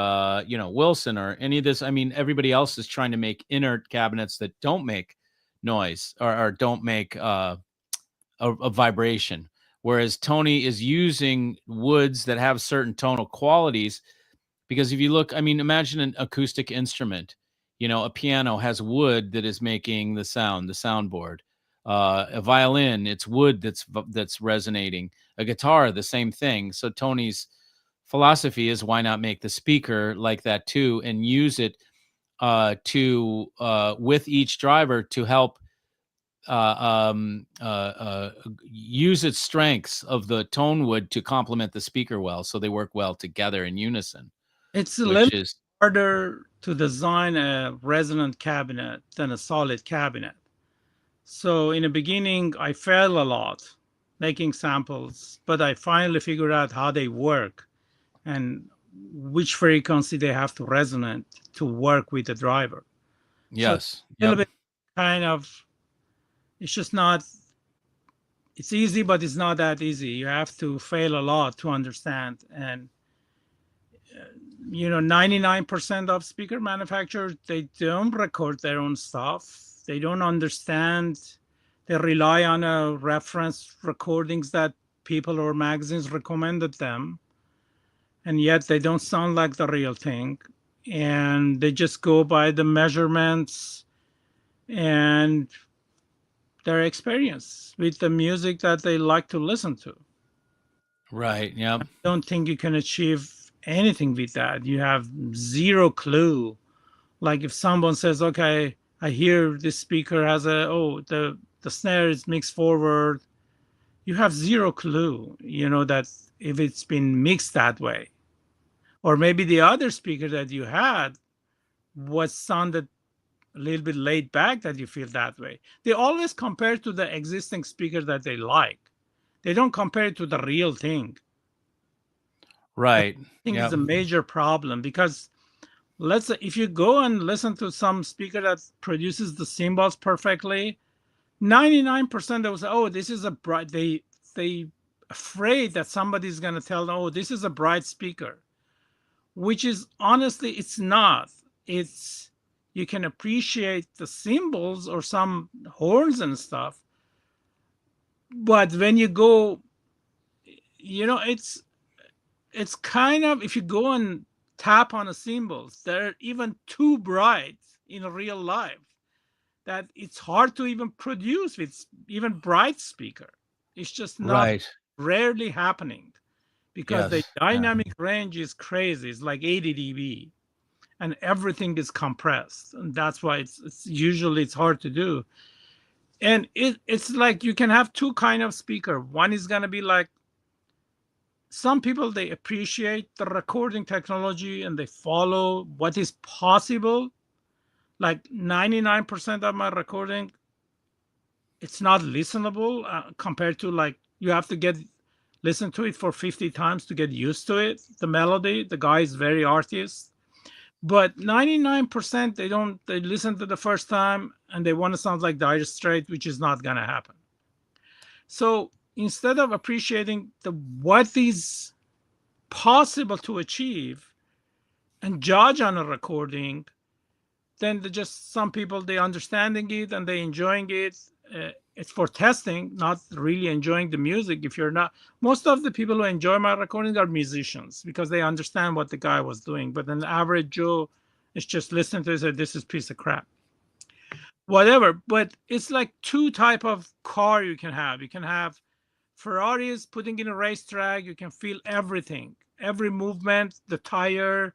Wilson, or any of this. I mean, everybody else is trying to make inert cabinets that don't make noise, or don't make a vibration, whereas Tony is using woods that have certain tonal qualities. Because if you look, I mean, imagine an acoustic instrument. A piano has wood that is making the soundboard. A violin, it's wood that's resonating. A guitar, the same thing. So Tony's philosophy is, why not make the speaker like that too, and use it to with each driver to help use its strengths of the tone wood to complement the speaker well, so they work well together in unison. It's a Which little is harder to design a resonant cabinet than a solid cabinet. So in the beginning, I failed a lot making samples, but I finally figured out how they work and which frequency they have to resonate to work with the driver. So yes, a little yep, bit kind of, it's just not, it's easy, but it's not that easy. You have to fail a lot to understand. And 99% of speaker manufacturers, they don't record their own stuff. They don't understand. They rely on reference recordings that people or magazines recommended them, and yet they don't sound like the real thing. and they just go by the measurements and their experience with the music that they like to listen to. Right. Yep. Don't think you can achieve anything with that. You have zero clue. Like if someone says, okay, I hear this speaker has the snare is mixed forward, you have zero clue, that if it's been mixed that way. Or maybe the other speaker that you had was sounded a little bit laid back that you feel that way. They always compare to the existing speaker that they like. They don't compare it to the real thing. Right. I think it's Yep. a major problem because let's say if you go and listen to some speaker that produces the cymbals perfectly, 99% they will say, oh, this is a bright, they afraid that somebody's going to tell them, oh, this is a bright speaker, which is honestly, it's not. It's, you can appreciate the cymbals or some horns and stuff. But when you go, it's kind of, if you go and tap on the cymbals, they're even too bright in real life that it's hard to even produce with even bright speaker. It's just not Right. rarely happening because the Yes. Yeah. dynamic range is crazy. It's like 80 dB and everything is compressed. And that's why it's usually it's hard to do. And it's like you can have two kind of speaker. One is going to be like some people, they appreciate the recording technology and they follow what is possible. Like 99% of my recording, it's not listenable compared to like you have to get listen to it for 50 times to get used to it. The melody, the guy is very artist, but 99% they listen to the first time and they want to sound like Dire Straits, which is not going to happen. So instead of appreciating what is possible to achieve and judge on a recording, then just some people, they understanding it and they enjoying it. It's for testing, not really enjoying the music. If you're not, most of the people who enjoy my recordings are musicians because they understand what the guy was doing. But an average Joe is just listening to it and say, this is piece of crap. Whatever. But it's like two type of car you can have. You can have Ferraris putting in a racetrack. You can feel everything, every movement, the tire,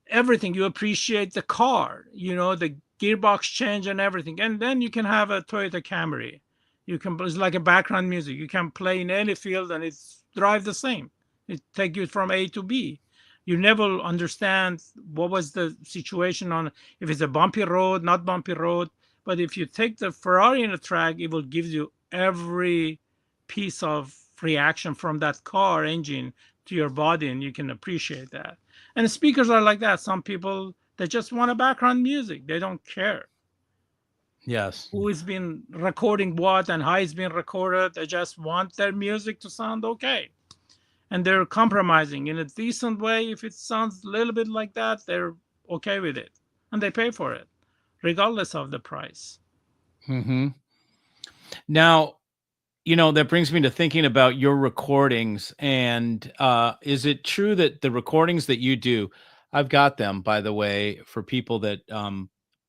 everything. You appreciate the car, the gearbox change and everything. And then you can have a Toyota Camry. It's like a background music. You can play in any field and it's drive the same. It take you from A to B. You never understand what was the situation on, if it's a bumpy road, not bumpy road. But if you take the Ferrari in a track, it will give you every piece of reaction from that car engine to your body, and you can appreciate that. And the speakers are like that. Some people, they just want a background music. They don't care Yes. who has been recording what and how it's been recorded. They just want their music to sound okay. And they're compromising in a decent way. If it sounds a little bit like that, they're okay with it. And they pay for it, regardless of the price. Mm-hmm. Now, that brings me to thinking about your recordings. And is it true that the recordings that you do, I've got them, by the way, for people that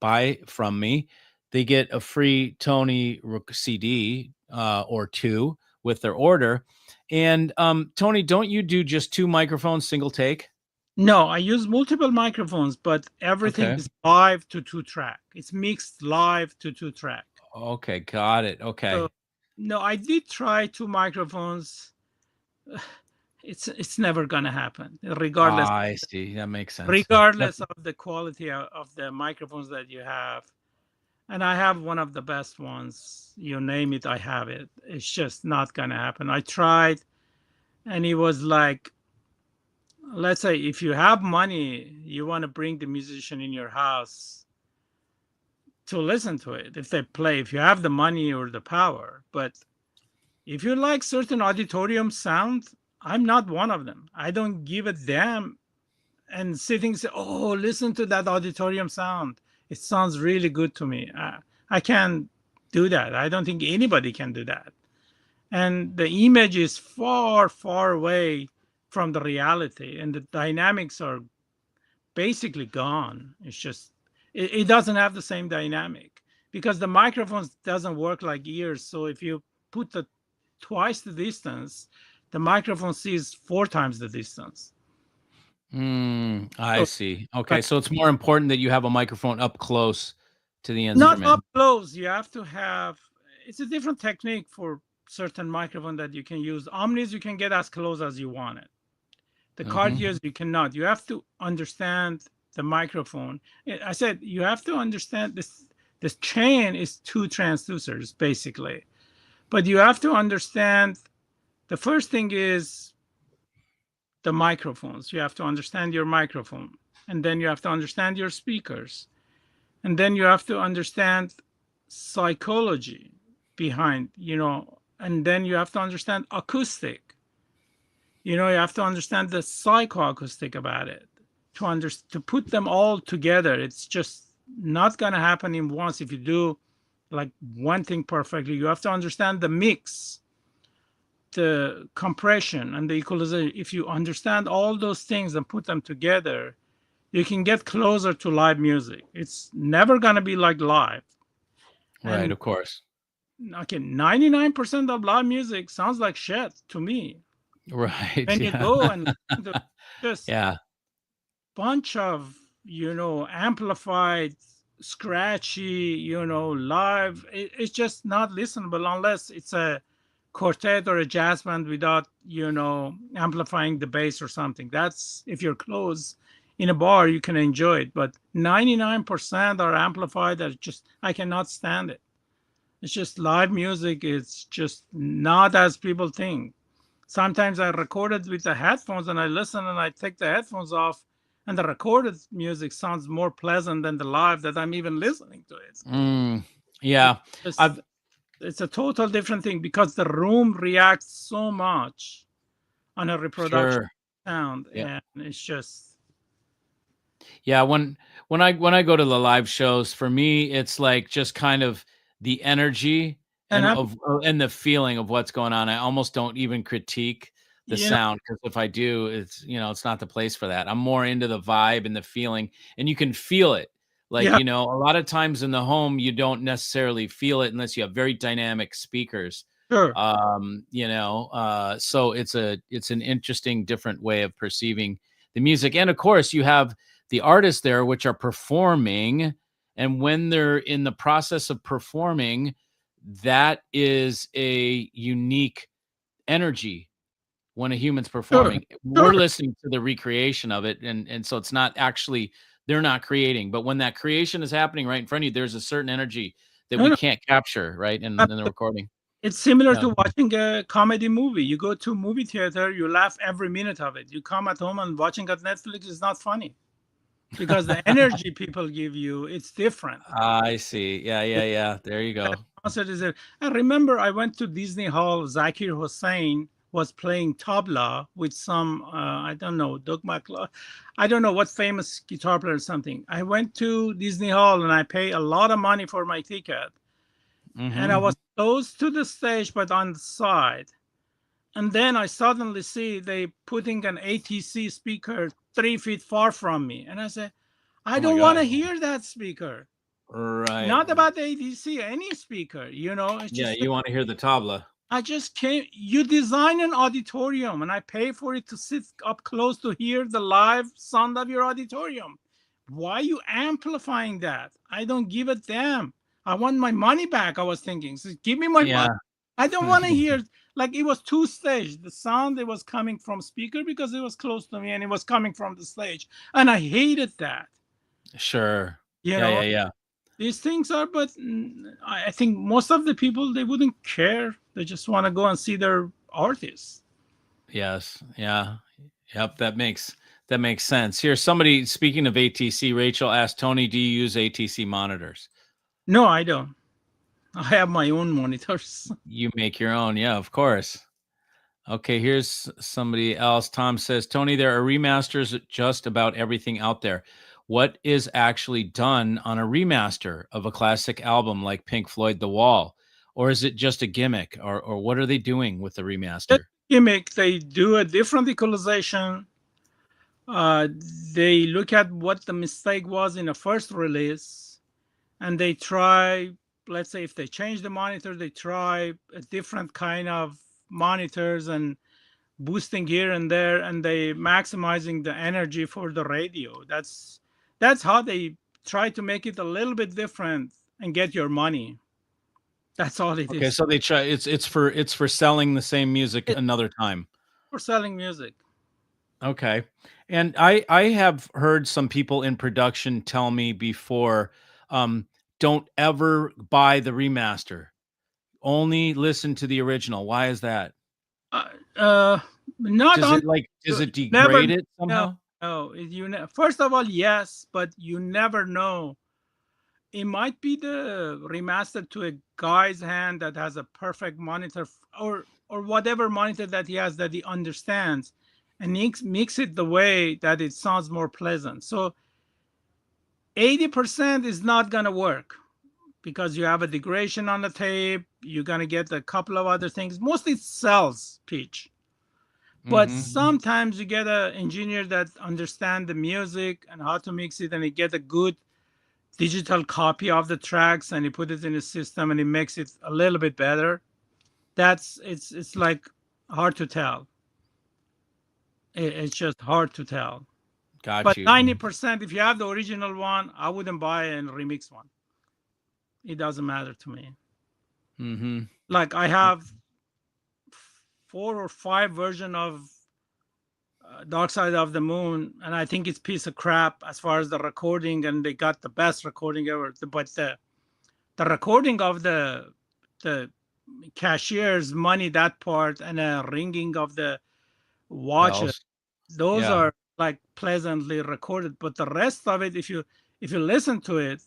buy from me, they get a free Tony CD or two with their order. And Tony, don't you do just two microphones, single take? No, I use multiple microphones, but everything Okay. is live to two track. It's mixed live to two track. Okay, got it. Okay. So no, I did try two microphones. It's never gonna happen, regardless. I see. That makes sense. Regardless of the quality of the microphones that you have. And I have one of the best ones. You name it, I have it. It's just not gonna happen. I tried, and it was like, let's say if you have money, you want to bring the musician in your house to listen to it if they play, if you have the money or the power. But if you like certain auditorium sound, I'm not one of them. I don't give a damn and sitting say, oh, listen to that auditorium sound. It sounds really good to me. I can't do that. I don't think anybody can do that. And the image is far, far away from the reality, and the dynamics are basically gone. It's just it doesn't have the same dynamic because the microphones doesn't work like ears. So if you put the twice the distance, the microphone sees 4 times the distance. I So, see. Okay, like, so it's more important that you have a microphone up close to the not instrument. up close. You have to have. It's a different technique for certain microphone that you can use. Omnis you can get as close as you want it. The Cartiers you cannot. You have to understand the microphone. I said you have to understand this. This chain is 2 transducers basically, but you have to understand. The first thing is the microphones. You have to understand your microphone, and then you have to understand your speakers, and then you have to understand psychology behind, and then you have to understand acoustic. You have to understand the psychoacoustic about it to put them all together. It's just not going to happen in once. If you do like one thing perfectly, you have to understand the mix, the compression, and the equalization. If you understand all those things and put them together, you can get closer to live music. It's never going to be like live. Right, And of course. okay, 99% of live music sounds like shit to me. Right. When you go and listen to just Yeah. bunch of, amplified, scratchy, live, it's just not listenable unless it's a quartet or a jazz band without, amplifying the bass or something. That's if you're close in a bar, you can enjoy it. But 99% are amplified. I cannot stand it. It's just live music. It's just not as people think. Sometimes I record it with the headphones and I listen and I take the headphones off, and the recorded music sounds more pleasant than the live that I'm even listening to it. Yeah. It's a total different thing because the room reacts so much on a reproduction sound, Yeah. and it's just Yeah, when I go to the live shows, for me it's like just kind of the energy and the feeling of what's going on. I almost don't even critique the sound, because if I do, it's not the place for that. I'm more into the vibe and the feeling, and you can feel it. Like, a lot of times in the home you don't necessarily feel it unless you have very dynamic speakers. sure. So it's an interesting different way of perceiving the music. And of course you have the artists there, which are performing, and when they're in the process of performing, that is a unique energy. When a human's performing, we're listening to the recreation of it, and so it's not actually, they're not creating, but when that creation is happening right in front of you, there's a certain energy that we can't capture right in the recording. It's similar to watching a comedy movie. You go to a movie theater, you laugh every minute of it. You come at home and watching at Netflix is not funny because the energy people give you, it's different. I see. Yeah. There you go. I remember I went to Disney Hall. Zakir Hussain was playing tabla with some, I don't know, Doug McLaughlin. I don't know what famous guitar player or something. I went to Disney Hall and I paid a lot of money for my ticket. And I was close to the stage, but on the side. And then I suddenly see they putting an ATC speaker 3 feet far from me. And I said, I don't want to hear that speaker. Right. Not about the ATC, any speaker, It's just you want to hear the tabla. I just came. You design an auditorium, and I pay for it to sit up close to hear the live sound of your auditorium. Why are you amplifying that? I don't give a damn. I want my money back. I was thinking, so give me my money. I don't want to hear, like, it was 2 stage. The sound, it was coming from speaker because it was close to me, and it was coming from the stage, and I hated that. Sure. Yeah. These things are, but I think most of the people, they wouldn't care. They just want to go and see their artists. Yes. Yeah. Yep. That makes sense. Here, somebody, speaking of ATC, Rachel asked, Tony, do you use ATC monitors? No, I don't. I have my own monitors. You make your own. Yeah, of course. Okay, here's somebody else. Tom says, Tony, there are remasters just about everything out there. What is actually done on a remaster of a classic album like Pink Floyd The Wall? Or is it just a gimmick? Or what are they doing with the remaster? Gimmick, they do a different equalization. uh, they look at what the mistake was in the first release, and they try, let's say if they change the monitor, they try a different kind of monitors and boosting here and there, and they maximizing the energy for the radio. That's how they try to make it a little bit different and get your money. That's all it Okay, is. so they try. It's for selling the same music It's another time. for selling music. Okay. And I have heard some people in production tell me before, um, don't ever buy the remaster. Only listen to the original. Why is that? Uh, uh, Not Does on. it like does You it never degrade it know. somehow? No, first of all, yes, but you never know. It might be the remastered to a guy's hand that has a perfect monitor, or whatever monitor that he has that he understands, and mix it the way that it sounds more pleasant. So 80% is not gonna work because you have a degradation on the tape. You're gonna get a couple of other things. Mostly it sells pitch. But Mhm. sometimes you get an engineer that understand the music and how to mix it, and he get a good digital copy of the tracks, and he put it in the system, and he makes it a little bit better. It's like hard to tell. It's just hard to tell. Got But you. 90%, if you have the original one, I wouldn't buy a remix one. It doesn't matter to me. Mhm. Like I have 4 or 5 version of Dark Side of the Moon, and I think it's piece of crap as far as the recording, and they got the best recording ever. But the recording of the cashier's money, that part, and a ringing of the watches, Bells. those Yeah. are like pleasantly recorded. But the rest of it, if you listen to it,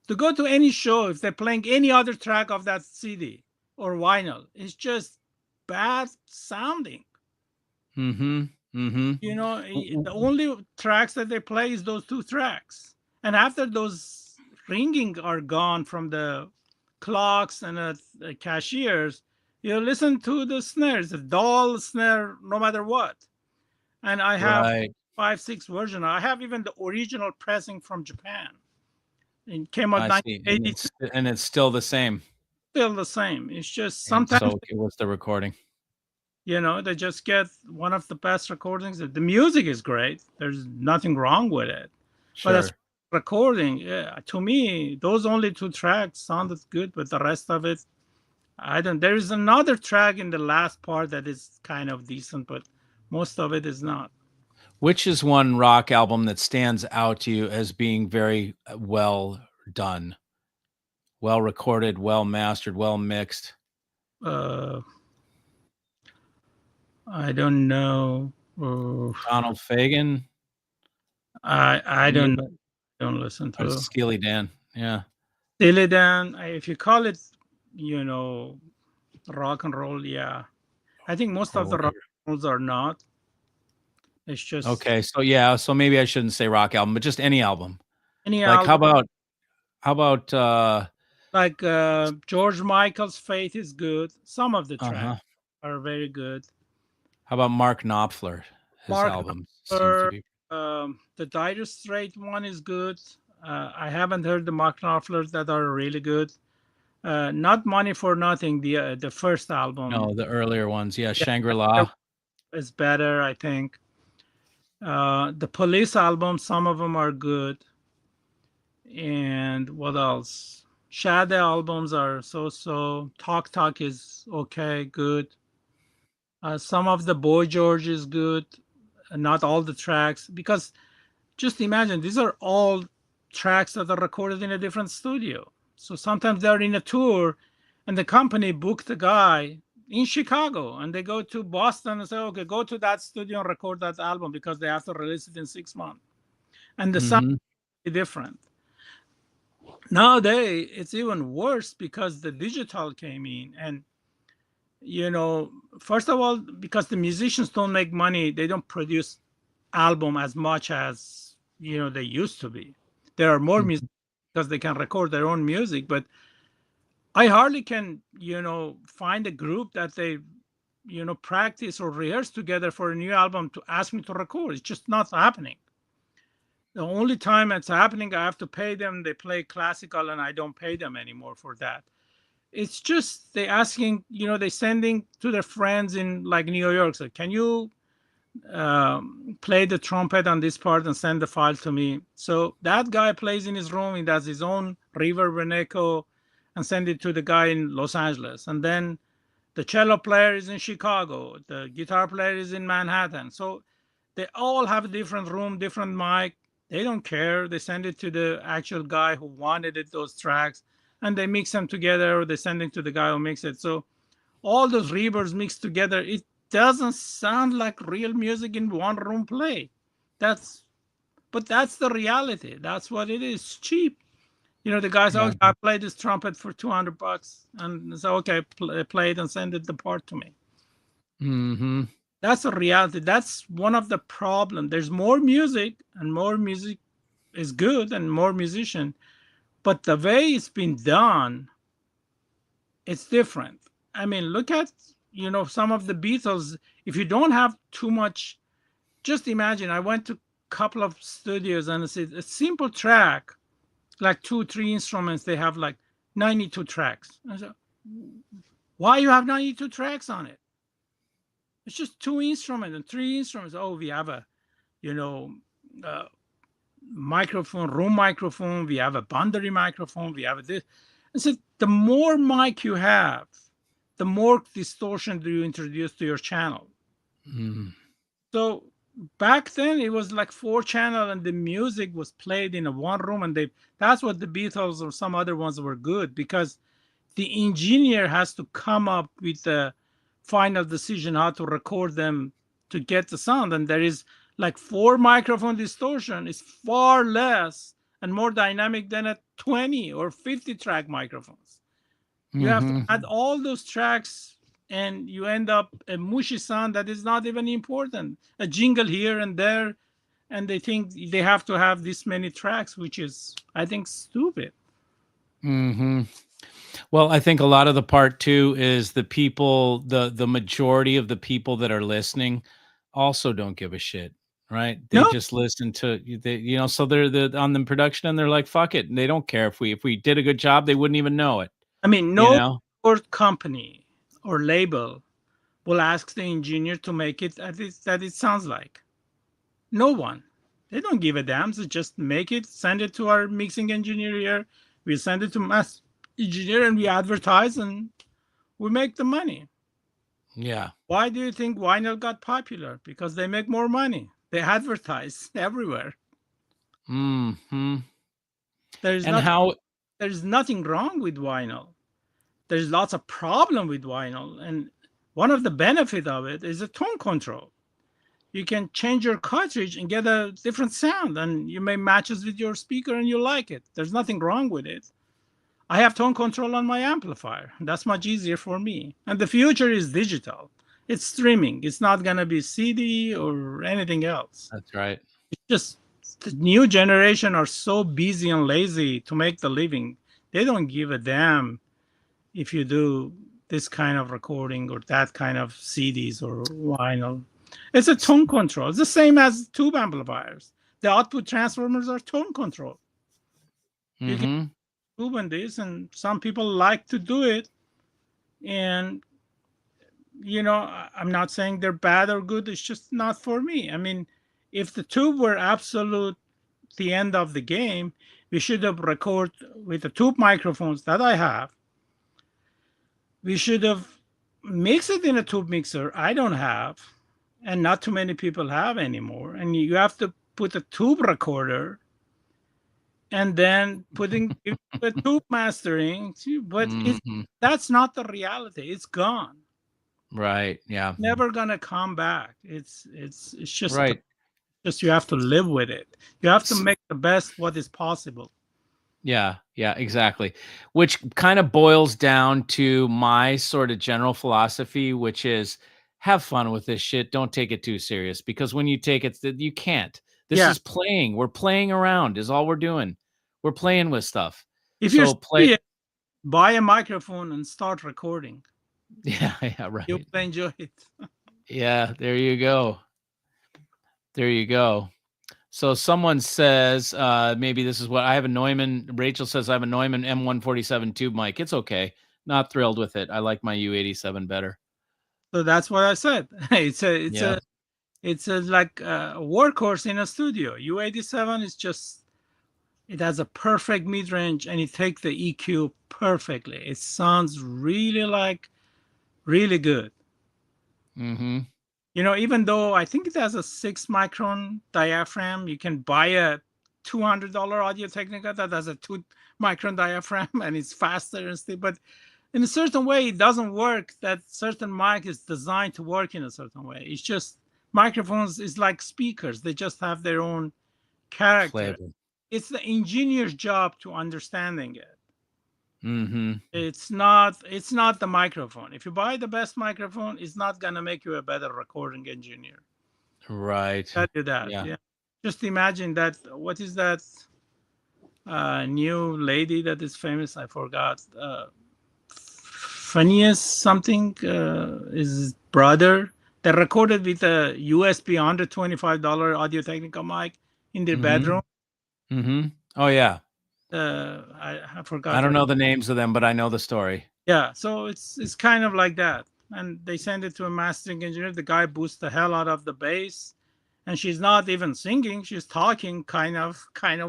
to go to any show, if they're playing any other track of that CD or vinyl, it's just bad sounding. Mhm. Mhm. You know, W- the w- only tracks that they play is those 2 tracks, and after those ringing are gone from the clocks and the cashiers, you listen to the snares, the dull snare, no matter what. And I have Right. 5, 6 version. I have even the original pressing from Japan. It came out I see. 1982, And it's still the same. still the same. It's just And sometimes, so it was the recording. they just get one of the best recordings. The music is great. There's nothing wrong with it. But as Sure. recording, yeah, to me, those only 2 tracks sounded good, but the rest of it, I don't. There is another track in the last part that is kind of decent, but most of it is not. Which is one rock album that stands out to you as being very well done, well recorded, well mastered, well mixed? Uh, I don't know. Donald Fagen, I any don't of know. it? Don't listen Or to Steely Dan? Yeah. Steely Dan. If you call it, you know, rock and roll, yeah. I think most Or of the rock whatever. and rolls are not. It's just Okay, so yeah, so maybe I shouldn't say rock album, but just any album. any Like album. how about Like George Michael's Faith is good. Some of the tracks uh-huh. are very good. How about Mark Knopfler? His Mark albums seem to Knopfler, be the Dire Straits one is good. I haven't heard the Mark Knopflers that are really good. Not Money for Nothing, the first album. no, the earlier ones. Yeah, Yeah, that Shangri-La. is better, I think. The Police album, some of them are good. And what else? Shade albums are so. Talk Talk is okay, good. Some of the Boy George is good. Not all the tracks, because just imagine these are all tracks that are recorded in a different studio. So sometimes they're in a tour, and the company booked a guy in Chicago, and they go to Boston and say, okay, go to that studio and record that album because they have to release it in 6 months. And the sound Mhm. is different. Nowadays, it's even worse because the digital came in. And, first of all, because the musicians don't make money, they don't produce album as much as, they used to be. There are more Mhm. musicians because they can record their own music, but I hardly can, find a group that they practice or rehearse together for a new album to ask me to record. It's just not happening. The only time it's happening, I have to pay them. They play classical, and I don't pay them anymore for that. It's just they asking, they sending to their friends in like New York. So can you play the trumpet on this part and send the file to me? So that guy plays in his room. He does his own reverb and echo and send it to the guy in Los Angeles. And then the cello player is in Chicago. The guitar player is in Manhattan. So they all have a different room, different mic. They don't care. They send it to the actual guy who wanted it, those tracks, and they mix them together, or they send it to the guy who makes it. So all those reverbs mixed together, it doesn't sound like real music in one room play. But that's the reality. That's what it is. It's cheap. The guys, Yeah. okay, I played this trumpet for $200, and so okay, play it and send it the part to me. Mm-hmm. That's a reality. That's one of the problems. There's more music, and more music is good, and more musician, but the way it's been done, it's different. I mean, look at some of the Beatles. If you don't have too much, just imagine. I went to a couple of studios, and it's a simple track, like 2-3 instruments. They have like 92 tracks. I said, why you have 92 tracks on it? It's just 2 instruments and 3 instruments. Oh, we have a, microphone, room microphone. We have a boundary microphone. We have this. I said, the more mic you have, the more distortion do you introduce to your channel. Mm. So back then it was like 4-channel, and the music was played in a one room, and that's what the Beatles or some other ones were good, because the engineer has to come up with the final decision how to record them to get the sound. And there is like 4 microphone distortion is far less and more dynamic than a 20 or 50 track microphones. You have to add all those tracks, and you end up a mushy sound that is not even important. A jingle here and there, and they think they have to have this many tracks, which is, I think, stupid. Mm-hmm. Well, I think a lot of the part too is the people, the majority of the people that are listening also don't give a shit, right? They No, just listen to so they're on the production, and they're like, fuck it. And they don't care if we did a good job, they wouldn't even know it. I mean, You no know? company or label will ask the engineer to make it that it sounds like. No one. They don't give a damn. So just make it, send it to our mixing engineer here. We send it to mass engineer, and we advertise, and we make the money. Yeah. Why do you think vinyl got popular? Because they make more money. They advertise everywhere. Mm-hmm. There's And nothing. There's nothing wrong with vinyl. There's lots of problem with vinyl, and one of the benefit of it is a tone control. You can change your cartridge and get a different sound, and you may matches with your speaker and you like it. There's nothing wrong with it. I have tone control on my amplifier. That's much easier for me. And the future is digital. It's streaming. It's not going to be CD or anything else. That's right. It's just the new generation are so busy and lazy to make the living. They don't give a damn if you do this kind of recording or that kind of CDs or vinyl. It's a tone control. It's the same as tube amplifiers. The output transformers are tone control. You can tube in this, and some people like to do it. And, I'm not saying they're bad or good. It's just not for me. I mean, if the tube were absolute the end of the game, we should have recorded with the tube microphones that I have. We should have mixed it in a tube mixer. I don't have, and not too many people have anymore. And you have to put a tube recorder and then putting the tube mastering. But that's not the reality. It's gone. Right. Yeah. Never gonna come back. It's just right. Just you have to live with it. You have to make the best what is possible. Yeah, exactly. Which kind of boils down to my sort of general philosophy, which is have fun with this shit. Don't take it too serious, because when you take it, you can't. This is playing. We're playing around is all we're doing. We're playing with stuff. If you're serious, buy a microphone and start recording. Yeah, yeah, You right. will enjoy it. Yeah, there you go. There you go. So someone says, maybe this is what I have a Neumann. Rachel says I have a Neumann M147 tube mic. It's okay. Not thrilled with it. I like my U87 better. So that's what I said. Yeah. It's a like a workhorse in a studio. U87 is just, it has a perfect mid range and it takes the EQ perfectly. It sounds really like really good. Mm-hmm. Even though I think it has a 6 micron diaphragm, you can buy a $200 Audio Technica that has a 2 micron diaphragm and it's faster and stuff. But in a certain way, it doesn't work. That certain mic is designed to work in a certain way. It's just microphones is like speakers. They just have their own character. Flavor. It's the engineer's job to understanding it. Mm-hmm. It's not the microphone. If you buy the best microphone, it's not gonna make you a better recording engineer. Right. Tell you that. Yeah. Yeah. Just imagine that. What is that new lady that is famous? I forgot. Phineas something is his brother. They recorded with a USB $125 Audio Technica mic in their Mm-hmm. bedroom. Mm-hmm. Oh yeah. I I forgot don't her. know the names of them, but I know the story. Yeah, so it's kind of like that. And they send it to a mastering engineer. The guy boosts the hell out of the bass, and she's not even singing. She's talking kind of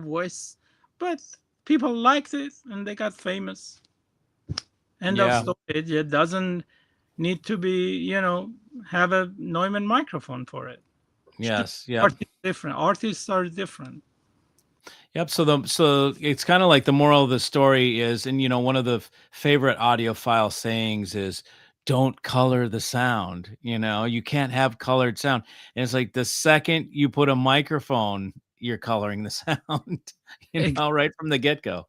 voice, but people liked it and they got famous. End of Yeah. story. It doesn't need to be, have a Neumann microphone for it. Yes. Yep. Art is different. Artists are different. Yep. So it's kind of like the moral of the story is, and one of the favorite audiophile sayings is, "Don't color the sound." You can't have colored sound. And it's like the second you put a microphone, you're coloring the sound. Right from the get go.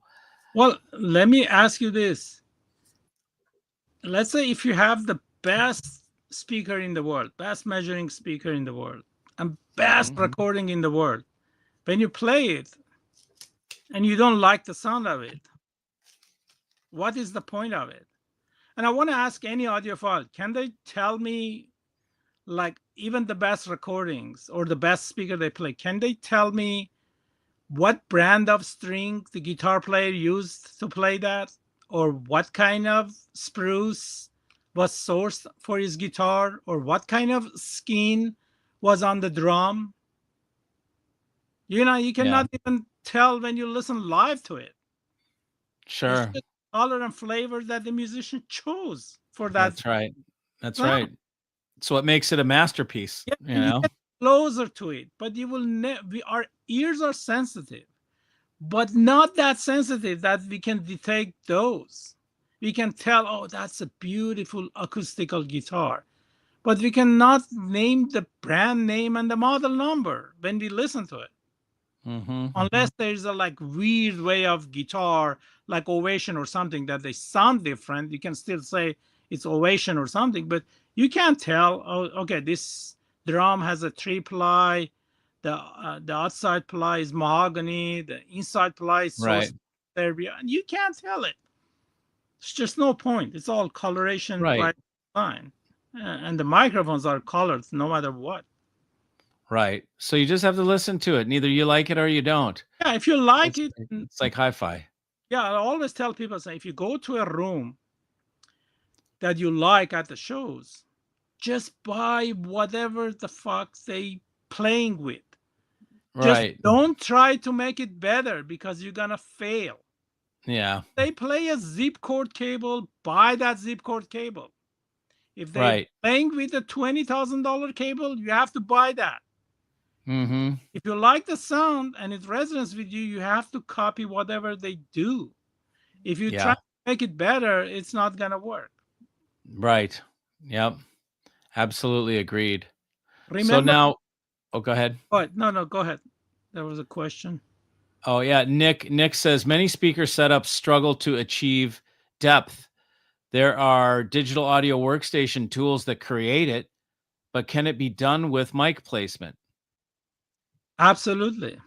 Well, let me ask you this. Let's say if you have the best speaker in the world, best measuring speaker in the world, and best Mhm. recording in the world, when you play it and you don't like the sound of it, what is the point of it? And I want to ask any audiophile, can they tell me, like, even the best recordings or the best speaker they play, can they tell me what brand of string the guitar player used to play that, or what kind of spruce was sourced for his guitar, or what kind of skin was on the drum? You Yeah. cannot even tell when you listen live to it. It's Sure. just color and flavor that the musician chose for that That's right. That's sound. right. So it makes it a masterpiece, Yeah, you and you know? get closer to it, but you will our ears are sensitive, but not that sensitive that we can detect those. We can tell, oh, that's a beautiful acoustical guitar, but we cannot name the brand name and the model number when we listen to it, Mhm. unless there's a like weird way of guitar, like Ovation or something, that they sound different. You can still say it's Ovation or something, but you can't tell. Oh, okay, this drum has a 3 ply. The outside ply is mahogany. The inside ply is so Right. Serbia, and you can't tell it. It's just no point. It's all coloration Right. by design, and the microphones are colored no matter what. Right. So you just have to listen to it. Neither you like it or you don't. Yeah, if you like It's it, it's like hi-fi. yeah, I always tell people, say, if you go to a room that you like at the shows, just buy whatever the fuck they playing with. Just Right. don't try to make it better because you're gonna fail. Yeah. They play a zip cord cable, buy that zip cord cable. If they Right. playing with a $20,000 cable, you have to buy that. Mhm. If you like the sound and it resonates with you, you have to copy whatever they do. If you try Yeah. to make it better, it's not gonna work. Right. Yep. Absolutely agreed. So Remember, now go ahead. what? No, no, go ahead. There was a question. Oh yeah, Nick says many speaker setups struggle to achieve depth. There are digital audio workstation tools that create it, but can it be done with mic placement? Absolutely.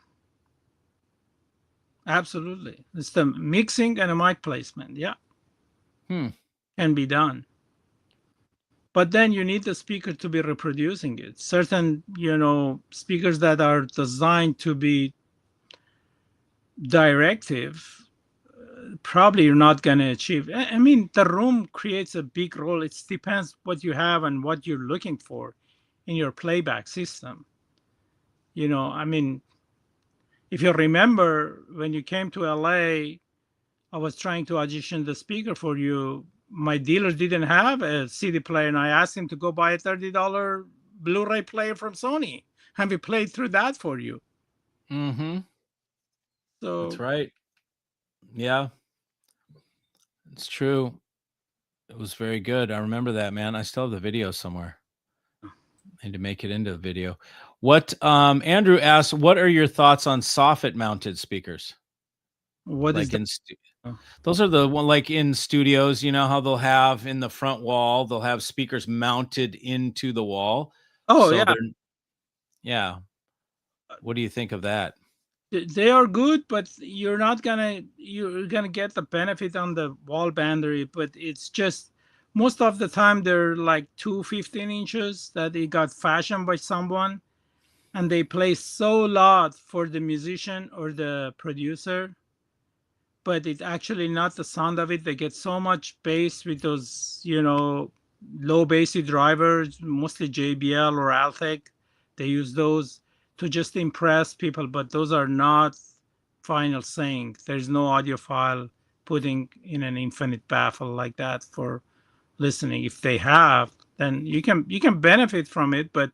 Absolutely. It's the mixing and a mic placement. Yeah, Hmm. can be done. but then you need the speaker to be reproducing it. Certain, speakers that are designed to be directive, probably you're not going to achieve. I mean, the room creates a big role. It depends what you have and what you're looking for in your playback system. I mean, if you remember when you came to LA, I was trying to audition the speaker for you. My dealer didn't have a CD player, and I asked him to go buy a $30 Blu-ray player from Sony, and we played through that for you. Mm-hmm. So That's right. Yeah, it's true. It was very good. I remember that, man. I still have the video somewhere. I need to make it into the video. What Andrew asked, what are your thoughts on soffit mounted speakers? what Like is that? those are the one like in studios, you know how they'll have in the front wall, they'll have speakers mounted into the wall. Oh, So yeah. yeah. What do you think of that? They are good, but you're gonna get the benefit on the wall boundary. But it's just most of the time they're like 2 15 inches that they got fashioned by someone, and they play so loud for the musician or the producer, but it's actually not the sound of it. They get so much bass with those, low bassy drivers, mostly JBL or Altec. They use those to just impress people, but those are not final sync. There's no audiophile putting in an infinite baffle like that for listening. If they have, then you can benefit from it, but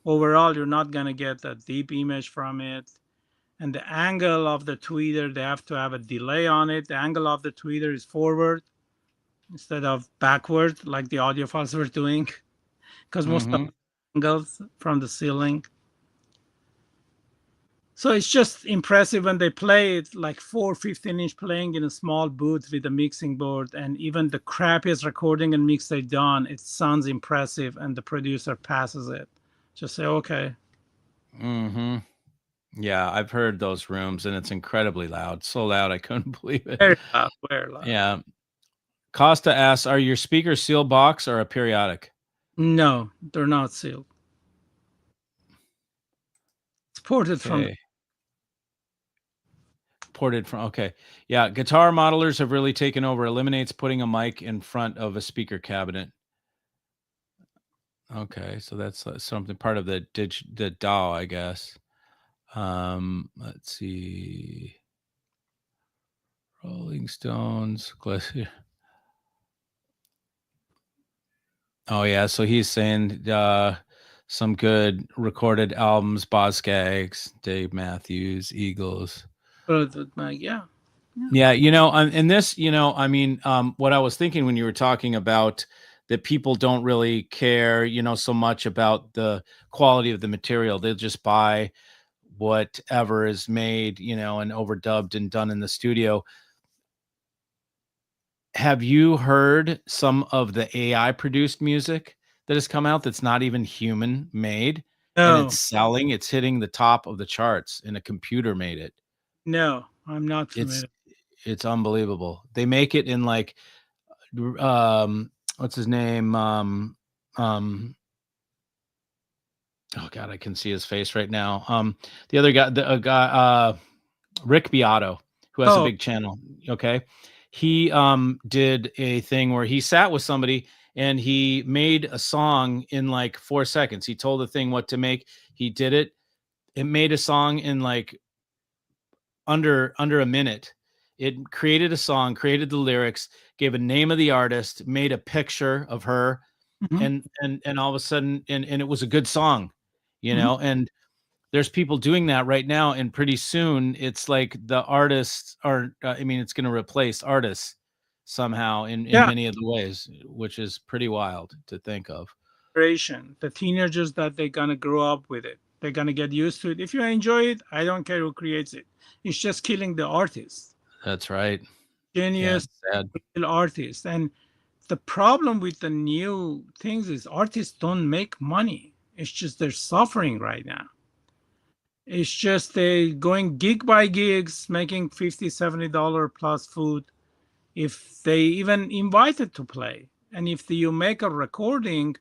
overall you're not gonna get a deep image from it. And the angle of the tweeter, they have to have a delay on it. The angle of the tweeter is forward instead of backward like the audiophiles were doing, because most of Mm-hmm. the angles from the ceiling. So it's just impressive when they play it like 4 15-inch playing in a small booth with a mixing board, and even the crappiest recording and mix they've done, it sounds impressive, and the producer passes it. Just say, okay. Mm-hmm. Yeah, I've heard those rooms and it's incredibly loud. So loud I couldn't believe it. Very loud, very loud. Yeah. Costa asks, are your speakers seal box or a periodic? No, they're not sealed. It's ported from Okay. Ported from okay. Yeah, guitar modelers have really taken over. Eliminates putting a mic in front of a speaker cabinet. Okay, so that's something part of the DAW, I guess. Let's see. Rolling Stones. Oh yeah, so he's saying some good recorded albums: Boz Scaggs, Dave Matthews, Eagles. yeah. Yeah, and this, I mean, what I was thinking when you were talking about that people don't really care, so much about the quality of the material. They'll just buy whatever is made, and overdubbed and done in the studio. Have you heard some of the AI produced music that has come out that's not even human made? And No, it's selling, it's hitting the top of the charts, and a computer made it. no, I'm not It's familiar. it's unbelievable. They make it in like what's his name? Um oh god, I can see his face right now. The other guy, the guy, Rick Beato, who has a Oh, big channel. Okay. He did a thing where he sat with somebody and he made a song in like 4 seconds. He told the thing what to make. He did it. It made a song in like under a minute. It created a song, created the lyrics, gave a name of the artist, made a picture of her, mhm, and all of a sudden, and it was a good song, mhm. and there's people doing that right now, and pretty soon it's like the artists are I mean, it's going to replace artists somehow in Yeah, many of the ways, which is pretty wild to think of. creation. The teenagers that they're gonna grow up with it. They're gonna get used to it. If you enjoy it, I don't care who creates it. It's just killing the artist, That's right. Yeah, genius, it's sad. real artist. And the problem with the new things is artists don't make money. It's just they're suffering right now. It's just they going gig by gigs, making $50, $70 plus food if they even invited to play. And if you make a recording,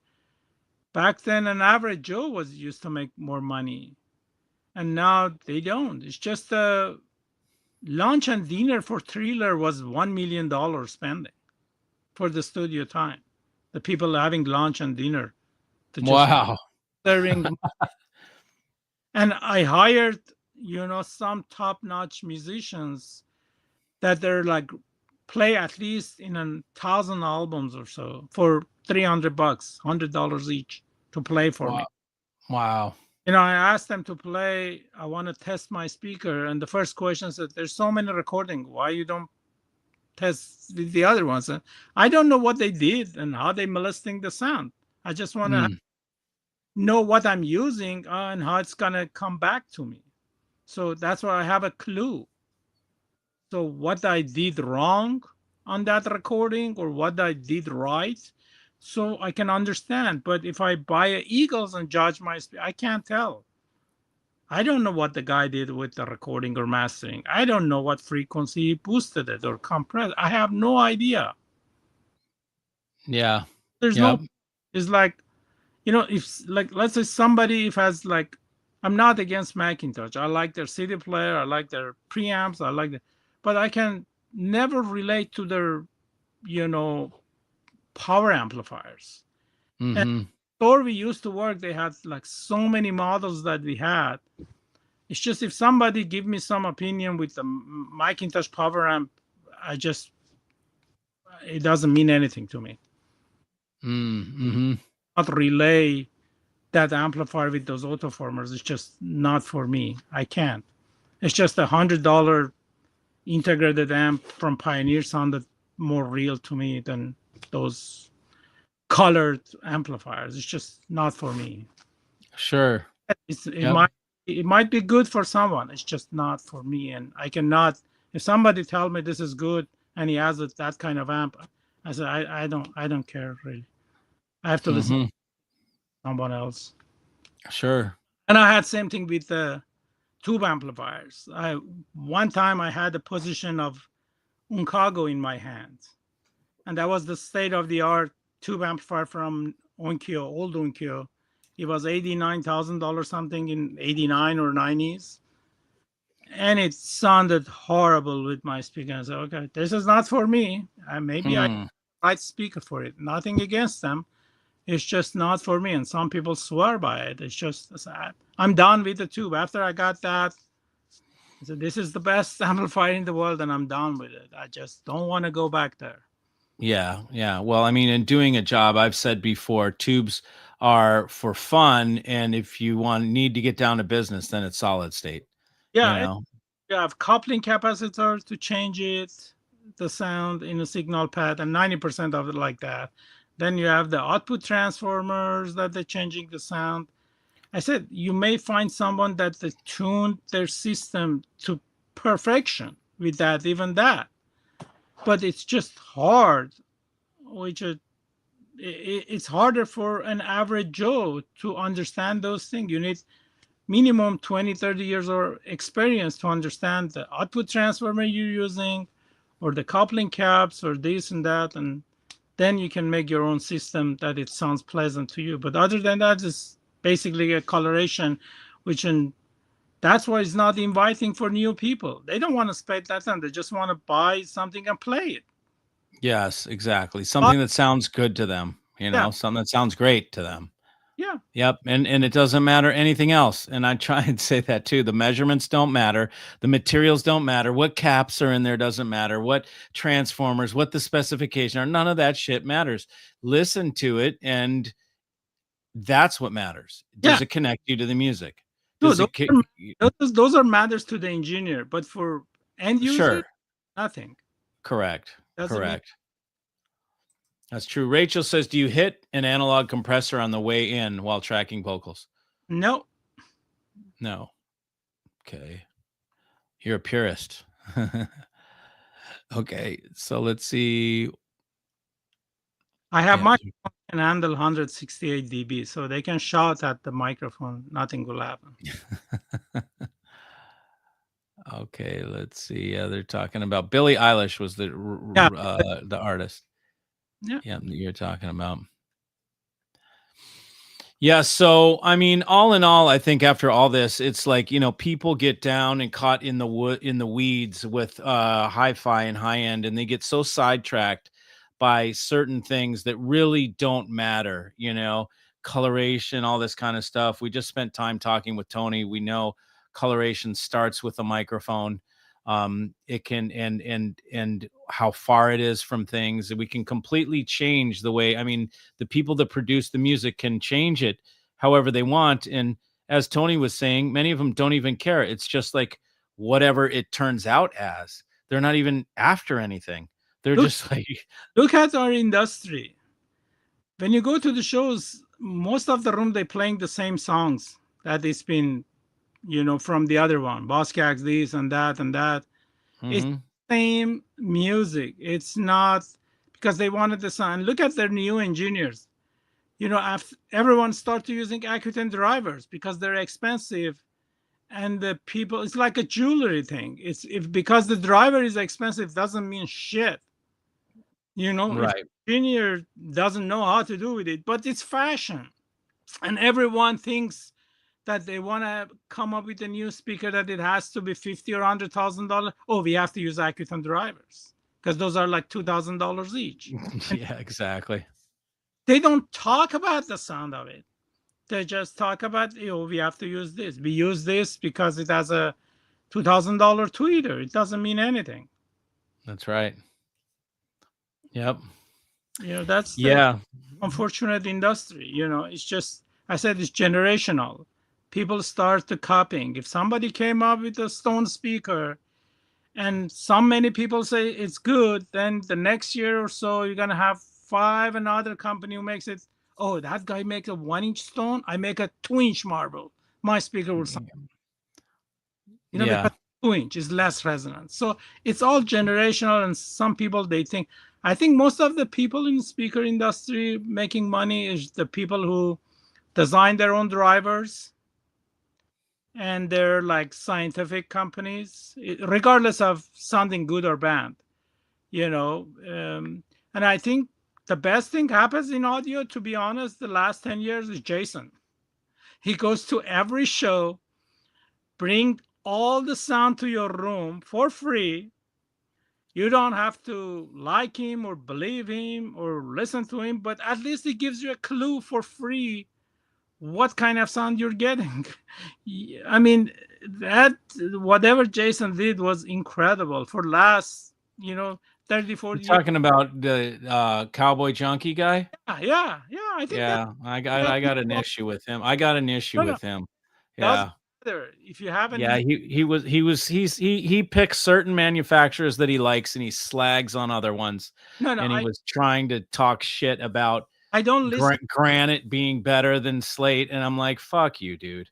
back then an average Joe was used to make more money. And now they don't. It's just lunch and dinner for Thriller was $1 million spending for the studio time. The people having lunch and dinner to just Wow. serving. And I hired, some top-notch musicians that they're like play at least in 1,000 albums or so for $300, $100 each to play for me. Wow. I asked them to play. I want to test my speaker, and the first question said, "There's so many recording. Why you don't test the other ones?" And I don't know what they did and how they molesting the sound. I just want to know what I'm using and how it's gonna come back to me. So that's why I have a clue. So what I did wrong on that recording or what I did right, so I can understand. But if I buy a Eagles and judge I can't tell. I don't know what the guy did with the recording or mastering. I don't know what frequency he boosted it or compressed. I have no idea. Yeah. There's no. It's like, if like let's say somebody if has like, I'm not against Macintosh. I like their CD player. I like their preamps. I like but I can never relate to their, power amplifiers. And store we used to work, they had like so many models that we had. It's just if somebody give me some opinion with the Macintosh power amp, it doesn't mean anything to me. Not relay that amplifier with those autoformers. It's just not for me. I can't. It's just $100 integrated amp from Pioneer sounded more real to me than those colored amplifiers. It's just not for me. Sure. It might be good for someone. It's just not for me. And I cannot, if somebody tell me this is good and he has that kind of amp, I said, I don't care really. I have to listen to someone else. Sure. And I had same thing with the tube amplifiers. One time I had a position of Uncago in my hand. And that was the state-of-the-art tube amplifier from Onkyo, old Onkyo. It was $89,000 something in 89 or 90s. And it sounded horrible with my speaker. I said, okay, this is not for me. Maybe I right speaker for it. Nothing against them. It's just not for me. And some people swear by it. It's just sad. I'm done with the tube. After I got that, I said, this is the best amplifier in the world, and I'm done with it. I just don't want to go back there. Yeah. Yeah. Well, I mean, in doing a job, I've said before, tubes are for fun. And if you need to get down to business, then it's solid state. Yeah. You have coupling capacitor to change it, the sound in a signal path, and 90% of it like that. Then you have the output transformers that they're changing the sound. I said, you may find someone that they tuned their system to perfection with that, even that. But it's just hard, it's harder for an average Joe to understand those things. You need minimum 20, 30 years of experience to understand the output transformer you're using or the coupling caps or this and that. And then you can make your own system that it sounds pleasant to you. But other than that, it's basically a coloration, that's why it's not inviting for new people. They don't want to spend that time. They just want to buy something and play it. Yes, exactly. Something that sounds good to them, something that sounds great to them. Yeah. Yep. And it doesn't matter anything else. And I try and say that too. The measurements don't matter. The materials don't matter. What caps are in there doesn't matter. What transformers, what the specification are. None of that shit matters. Listen to it. And that's what matters. Does it connect you to the music? Those are matters to the engineer, but for end user, nothing. Correct. Correct. That's true. Rachel says, do you hit an analog compressor on the way in while tracking vocals? No. No. Okay. You're a purist. Okay. So let's see. I have microphone can handle 168 dB, so they can shout at the microphone. Nothing will happen. Okay, let's see. They're talking about Billie Eilish was the artist. Yeah. Yeah, that you're talking about. Yeah, so I mean, all in all, I think after all this, it's like, people get down and caught in the weeds with hi-fi and high end, and they get so sidetracked by certain things that really don't matter, coloration, all this kind of stuff. We just spent time talking with Tony. We know coloration starts with a microphone. It can and how far it is from things. We can completely change the way, I mean, the people that produce the music can change it however they want. And as Tony was saying, many of them don't even care. It's just like whatever it turns out as. They're not even after anything. They're Look, just like, look at our industry. When you go to the shows, most of the room they playing the same songs that it's been, from the other one, Boskak's this and that and that. It's mhm. same music. It's not because they wanted the sound. Look at their new engineers. After everyone started using Accutane drivers because they're expensive, and the people, it's like a jewelry thing. It's if because the driver is expensive doesn't mean shit. If Right. engineer doesn't know how to do with it, but it's fashion, and everyone thinks that they want to come up with a new speaker that it has to be $50,000 or $100,000. Oh, we have to use Accutane drivers because those are like $2,000 each. And Yeah, exactly. they don't talk about the sound of it. They just talk about, we have to use this. We use this because it has a $2,000 tweeter. It doesn't mean anything. That's right. Yep. That's the Yeah. unfortunate industry. It's just, I said it's generational. People start to copying. If somebody came up with a stone speaker and so many people say it's good, then the next year or so, you're going to have five another company who makes it. Oh, that guy makes a 1-inch stone. I make a 2-inch marble. My speaker will sound, Yeah. because 2-inch is less resonant. So it's all generational. And some people, I think most of the people in the speaker industry making money is the people who design their own drivers, and they're like scientific companies, regardless of sounding good or bad. And I think the best thing happens in audio, to be honest, the last 10 years is Jason. He goes to every show, bring all the sound to your room for free. You don't have to like him or believe him or listen to him, but at least he gives you a clue for free what kind of sound you're getting. I mean, that whatever Jason did was incredible for last, 30, You're 40 years. talking about the cowboy junkie guy? Yeah. I think that Yeah, I got an issue with him. I got an issue no, no, with him. doesn't Yeah. matter if you haven't. Yeah, he picks certain manufacturers that he likes and he slags on other ones. No, no, And he I was trying to talk shit about I don't listen. Granite being better than Slate, and I'm like, fuck you, dude.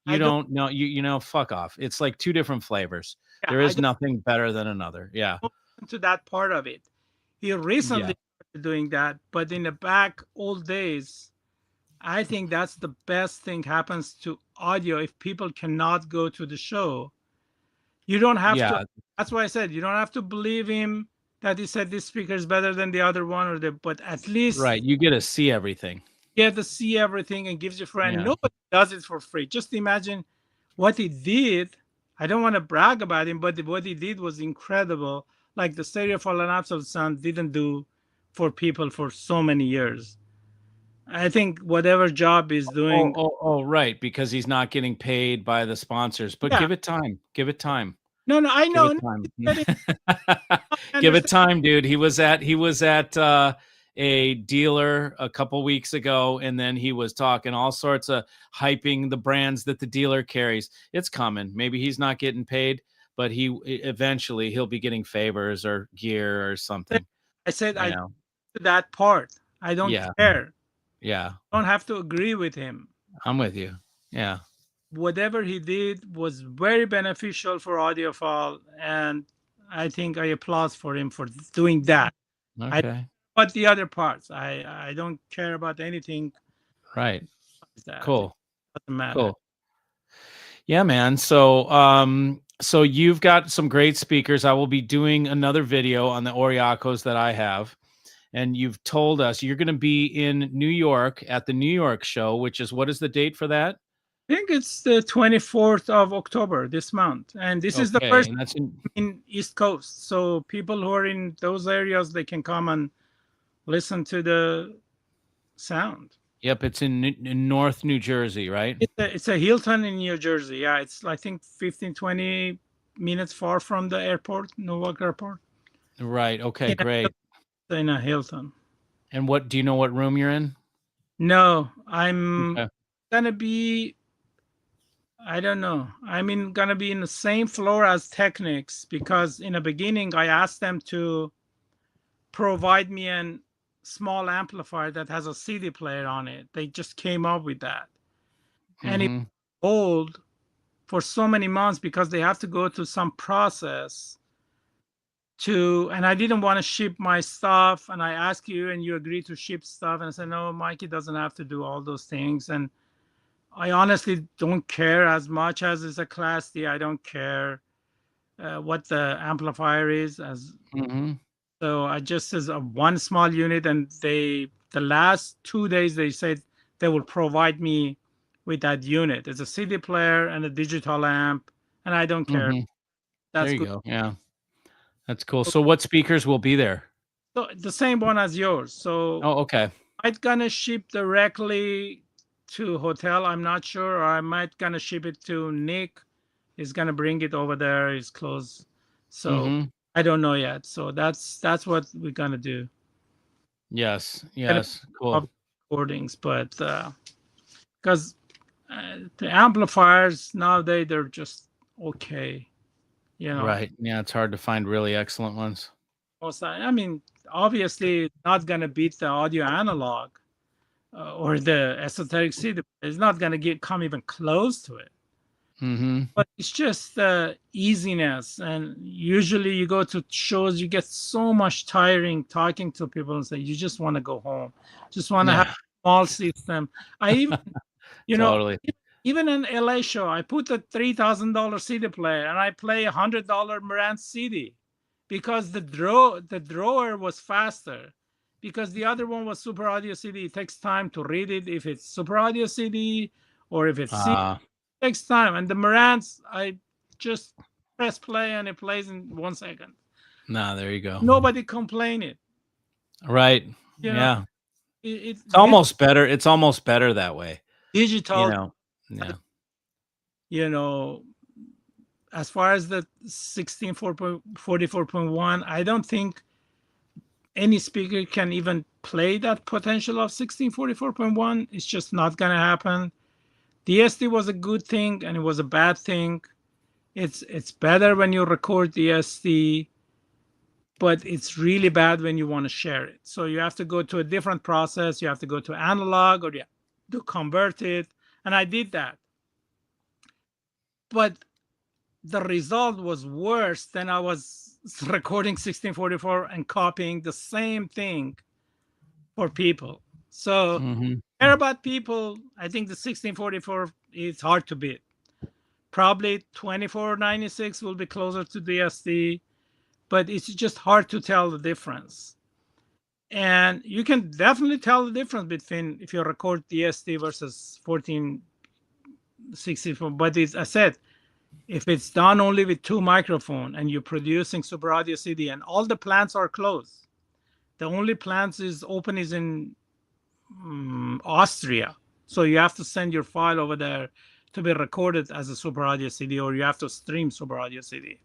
I You don't. don't know, fuck off. It's like two different flavors. Yeah, There I is don't nothing better than another. Yeah. listen to that part of it. He Yeah. recently started doing that, but in the back old days, I think that's the best thing happens to audio if people cannot go to the show. You don't have to. Yeah. That's why I said you don't have to believe him that he said this speaker is better than the other one, but at least Right. You get to see everything. get to see everything and gives you free. And Yeah. nobody does it for free. Just imagine what he did. I don't want to brag about him, but what he did was incredible. Like the stereo for an absolute sound didn't do for people for so many years. I think whatever job he's doing. Right. Because he's not getting paid by the sponsors. But Yeah. give it time. Give it time. No, I Give know. it No, time. I Give it understand. time, dude. He was at a dealer a couple weeks ago, and then he was talking all sorts of hyping the brands that the dealer carries. It's coming. Maybe he's not getting paid, but eventually he'll be getting favors or gear or something. I said You I know? that part. I don't Yeah. care. Yeah. I don't have to agree with him. I'm with you. Yeah. Whatever he did was very beneficial for audiophile, and I think I applaud for him for doing that. I Okay. but the other parts, I don't care about anything Right. like that. It Cool. doesn't matter. Cool. Yeah, man. So you've got some great speakers. I will be doing another video on the Oriacos that I have. and you've told us you're going to be in New York at the New York show, which is, what is the date for that? I think it's the 24th of October this month, and this is the Okay, first and that's in East Coast. So people who are in those areas, they can come and listen to the sound. yep, it's in North New Jersey, right? It's a Hilton in New Jersey. Yeah, it's I think 15, 20 minutes far from the airport, Newark Airport. Right. Okay, great. In a Hilton. And what do you know what room you're in? No, I'm Okay. gonna be, I don't know. Gonna be in the same floor as Technics, because in the beginning I asked them to provide me a small amplifier that has a CD player on it. They just came up with that. And it Mhm. hold for so many months because they have to go through some process and I didn't want to ship my stuff, and I asked you and you agreed to ship stuff, and I said, no, Mikey doesn't have to do all those things. And I honestly don't care as much as it's a Class D. I don't care what the amplifier is. Mhm. So I just as a one small unit, and the last 2 days they said they will provide me with that unit. It's a CD player and a digital amp, and I don't care. Mhm. There That's you good. go. Yeah. That's cool. So what speakers will be there? So the same one as yours. So Oh, okay. I'm gonna ship directly to hotel. I'm not sure, or I might gonna ship it to Nick. He's gonna bring it over there. He's close, so Mhm. I don't know yet. So that's what we're gonna do. Yes. Gonna Yes. Cool. public recordings, but because the amplifiers nowadays they're just okay. You know, Right. Yeah, it's hard to find really excellent ones. obviously it's not gonna beat the audio analog or the esoteric CD. It's not gonna come even close to it. Mhm. But it's just the easiness. And usually you go to shows, you get so much tiring talking to people and say, you just want to go home, just want to have Yeah. a small system. I even, you know, Totally. even an LA show, I put a $3,000 CD player and I play $100 Marantz CD because the drawer was faster. Because the other one was Super Audio CD. It takes time to read it if it's Super Audio CD or if it's CD. Takes time. And the Marantz, I just press play and it plays in 1 second. No, there you go. Nobody complain it. Right. You know, Yeah. it's It's almost better. It's almost better that way. You digital. know. Yeah. You know, as far as the 1644.1, I don't think any speaker can even play that potential of 1644.1. It's just not gonna happen. DSD was a good thing and it was a bad thing. It's better when you record DSD, but it's really bad when you want to share it. So you have to go to a different process. You have to go to analog, or you have to convert it. And I did that. But the result was worse than I was recording 1644 and copying the same thing for people. So Mhm. care about people. I think the 1644 is hard to beat. Probably 2496 will be closer to DSD, but it's just hard to tell the difference. And you can definitely tell the difference between if you record DSD versus 1464. But I said, if it's done only with 2 microphones and you're producing Super Audio CD and all the plants are closed, the only plants is open is in Austria. So you have to send your file over there to be recorded as a Super Audio CD, or you have to stream Super Audio CD.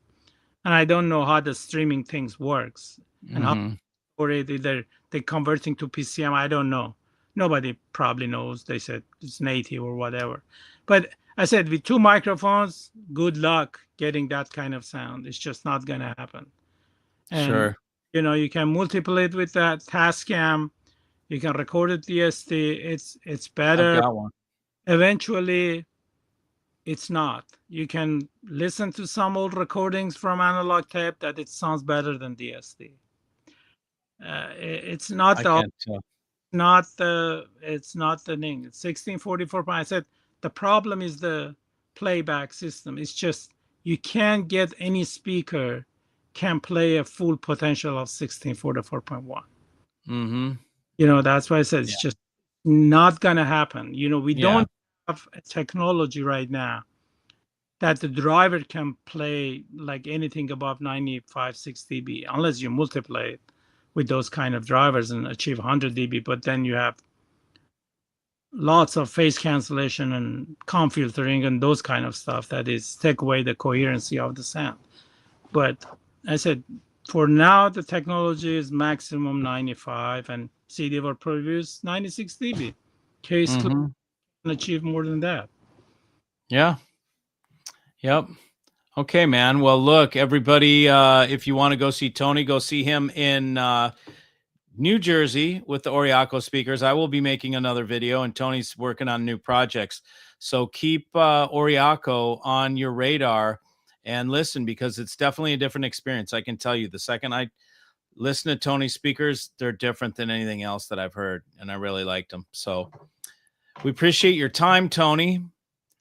And I don't know how the streaming things works and how Mhm. or either they converting to PCM. I don't know. Nobody probably knows. They said it's native or whatever. But I said with 2 microphones, good luck getting that kind of sound. It's just not gonna happen. And Sure. you can multiply it with that Tascam. You can record it DSD. It's I've better. got one. Eventually, it's not. You can listen to some old recordings from analog tape that it sounds better than DSD. It's not I the can't tell. it's not the thing. It's 1644. I said the problem is the playback system. It's just you can't get any speaker can play a full potential of 1644.1. Mm-hmm. That's why I said it's just not going to happen. We don't have a technology right now that the driver can play like anything above 95, 6 dB, unless you multiply it with those kind of drivers and achieve 100 dB. But then you have lots of phase cancellation and comb filtering and those kind of stuff that is take away the coherency of the sound. But I said, for now, the technology is maximum 95 and CD will produce 96 dB. Case can achieve more than that. Yeah. Yep. Okay, man. Well, look, everybody, if you want to go see Tony, go see him in New Jersey with the Oriaco speakers. I will be making another video, and Tony's working on new projects. So keep Oriaco on your radar and listen, because it's definitely a different experience. I can tell you, the second I listen to Tony's speakers, they're different than anything else that I've heard, and I really liked them. So we appreciate your time, Tony.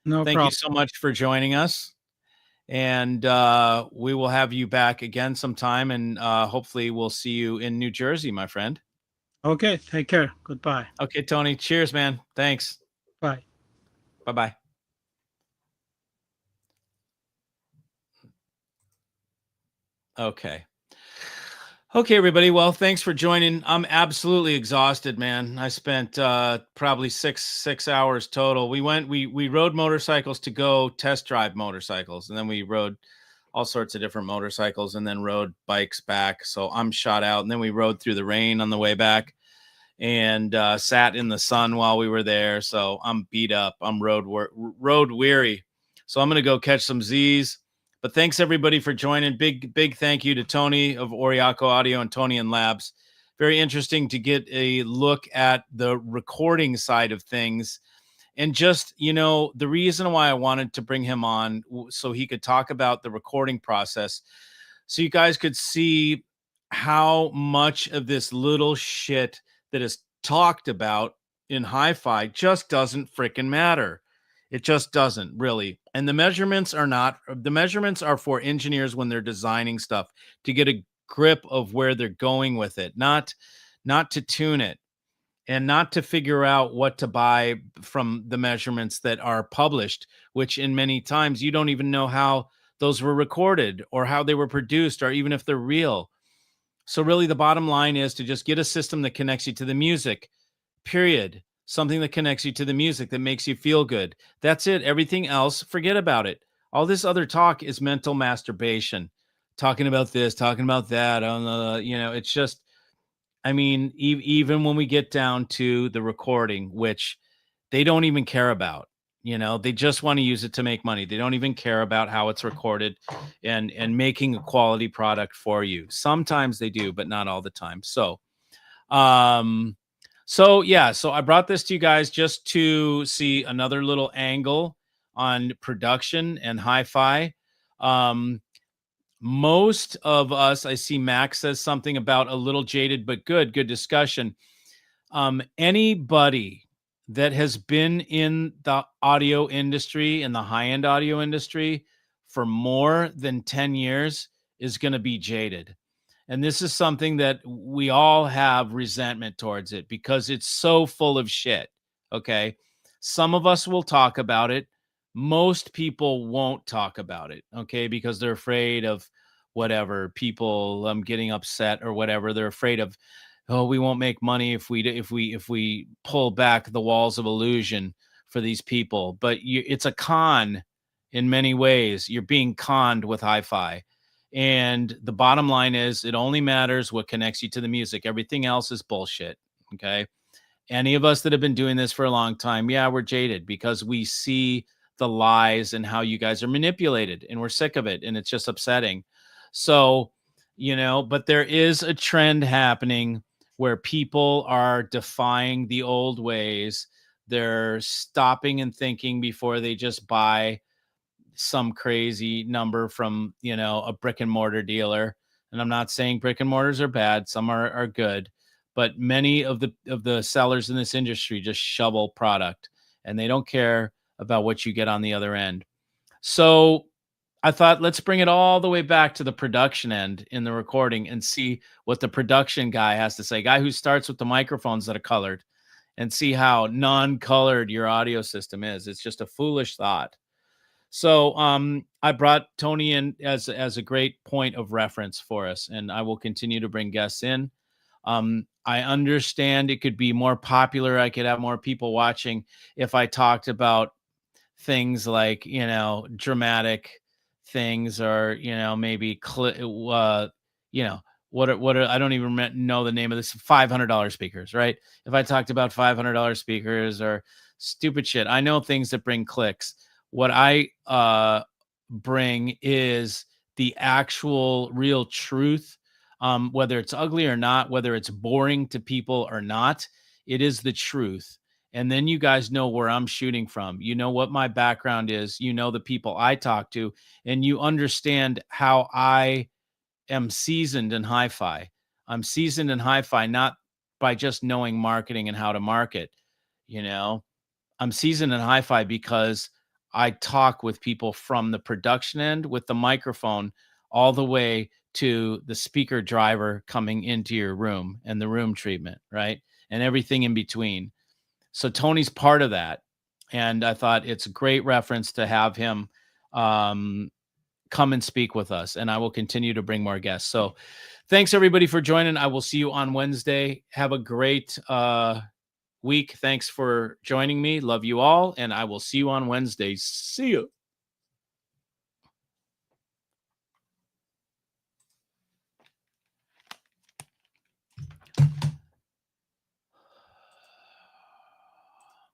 No Thank problem. you so much for joining us. And we will have you back again sometime, and hopefully we'll see you in New Jersey, my friend. Okay, take care. Goodbye. Okay, Tony. Cheers, man. Thanks. Bye. Bye-bye. Okay. Okay, everybody. Well, thanks for joining. I'm absolutely exhausted, man. I spent probably six hours total. We rode motorcycles to go test drive motorcycles, and then we rode all sorts of different motorcycles, and then rode bikes back. So I'm shot out. And then we rode through the rain on the way back, and sat in the sun while we were there. So I'm beat up. I'm road weary. So I'm going to go catch some Z's. But thanks, everybody, for joining. Big thank you to Tony of Oriaco Audio and Tonian Labs. Very interesting to get a look at the recording side of things. And just, the reason why I wanted to bring him on, so he could talk about the recording process, so you guys could see how much of this little shit that is talked about in hi-fi just doesn't freaking matter. It just doesn't, really. And the measurements are for engineers when they're designing stuff, to get a grip of where they're going with it, not to tune it, and not to figure out what to buy from the measurements that are published, which in many times you don't even know how those were recorded or how they were produced, or even if they're real. So really the bottom line is to just get a system that connects you to the music, period. Something that connects you to the music, that makes you feel good. That's it. Everything else, forget about it. All this other talk is mental masturbation. Talking about this, talking about that. It's just, even when we get down to the recording, which they don't even care about, they just want to use it to make money. They don't even care about how it's recorded and making a quality product for you. Sometimes they do, but not all the time. So I brought this to you guys just to see another little angle on production and hi-fi. Most of us, I see Max says something about a little jaded, but good discussion. Anybody that has been in the audio industry, in the high-end audio industry, for more than 10 years is going to be jaded. And this is something that we all have resentment towards it, because it's so full of shit. Okay. Some of us will talk about it. Most people won't talk about it. Okay. Because they're afraid of whatever, people getting upset or whatever. They're afraid of, oh, we won't make money if we pull back the walls of illusion for these people. But it's a con in many ways. You're being conned with hi-fi. And the bottom line is, it only matters what connects you to the music. Everything else is bullshit. Okay. Any of us that have been doing this for a long time, yeah, we're jaded, because we see the lies and how you guys are manipulated, and we're sick of it. And it's just upsetting. So, but there is a trend happening where people are defying the old ways. They're stopping and thinking before they just buy some crazy number from, a brick and mortar dealer. And I'm not saying brick and mortars are bad. Some are good, but many of the sellers in this industry just shovel product, and they don't care about what you get on the other end. So I thought, let's bring it all the way back to the production end in the recording and see what the production guy has to say. Guy who starts with the microphones that are colored, and see how non-colored your audio system is. It's just a foolish thought. So I brought Tony in as a great point of reference for us, and I will continue to bring guests in. I understand it could be more popular. I could have more people watching if I talked about things like, dramatic things, or, maybe, I don't even know the name of this, $500 speakers, right? If I talked about $500 speakers or stupid shit, I know things that bring clicks. What I bring is the actual real truth, whether it's ugly or not, whether it's boring to people or not, it is the truth. And then you guys know where I'm shooting from. You know what my background is. You know the people I talk to, and you understand how I am seasoned in hi-fi. I'm seasoned in hi-fi not by just knowing marketing and how to market. I'm seasoned in hi-fi because I talk with people from the production end with the microphone all the way to the speaker driver coming into your room and the room treatment, right? And everything in between. So Tony's part of that. And I thought it's a great reference to have him come and speak with us. And I will continue to bring more guests. So thanks everybody for joining. I will see you on Wednesday. Have a great week. Thanks for joining me. Love you all. And I will see you on Wednesday. See you.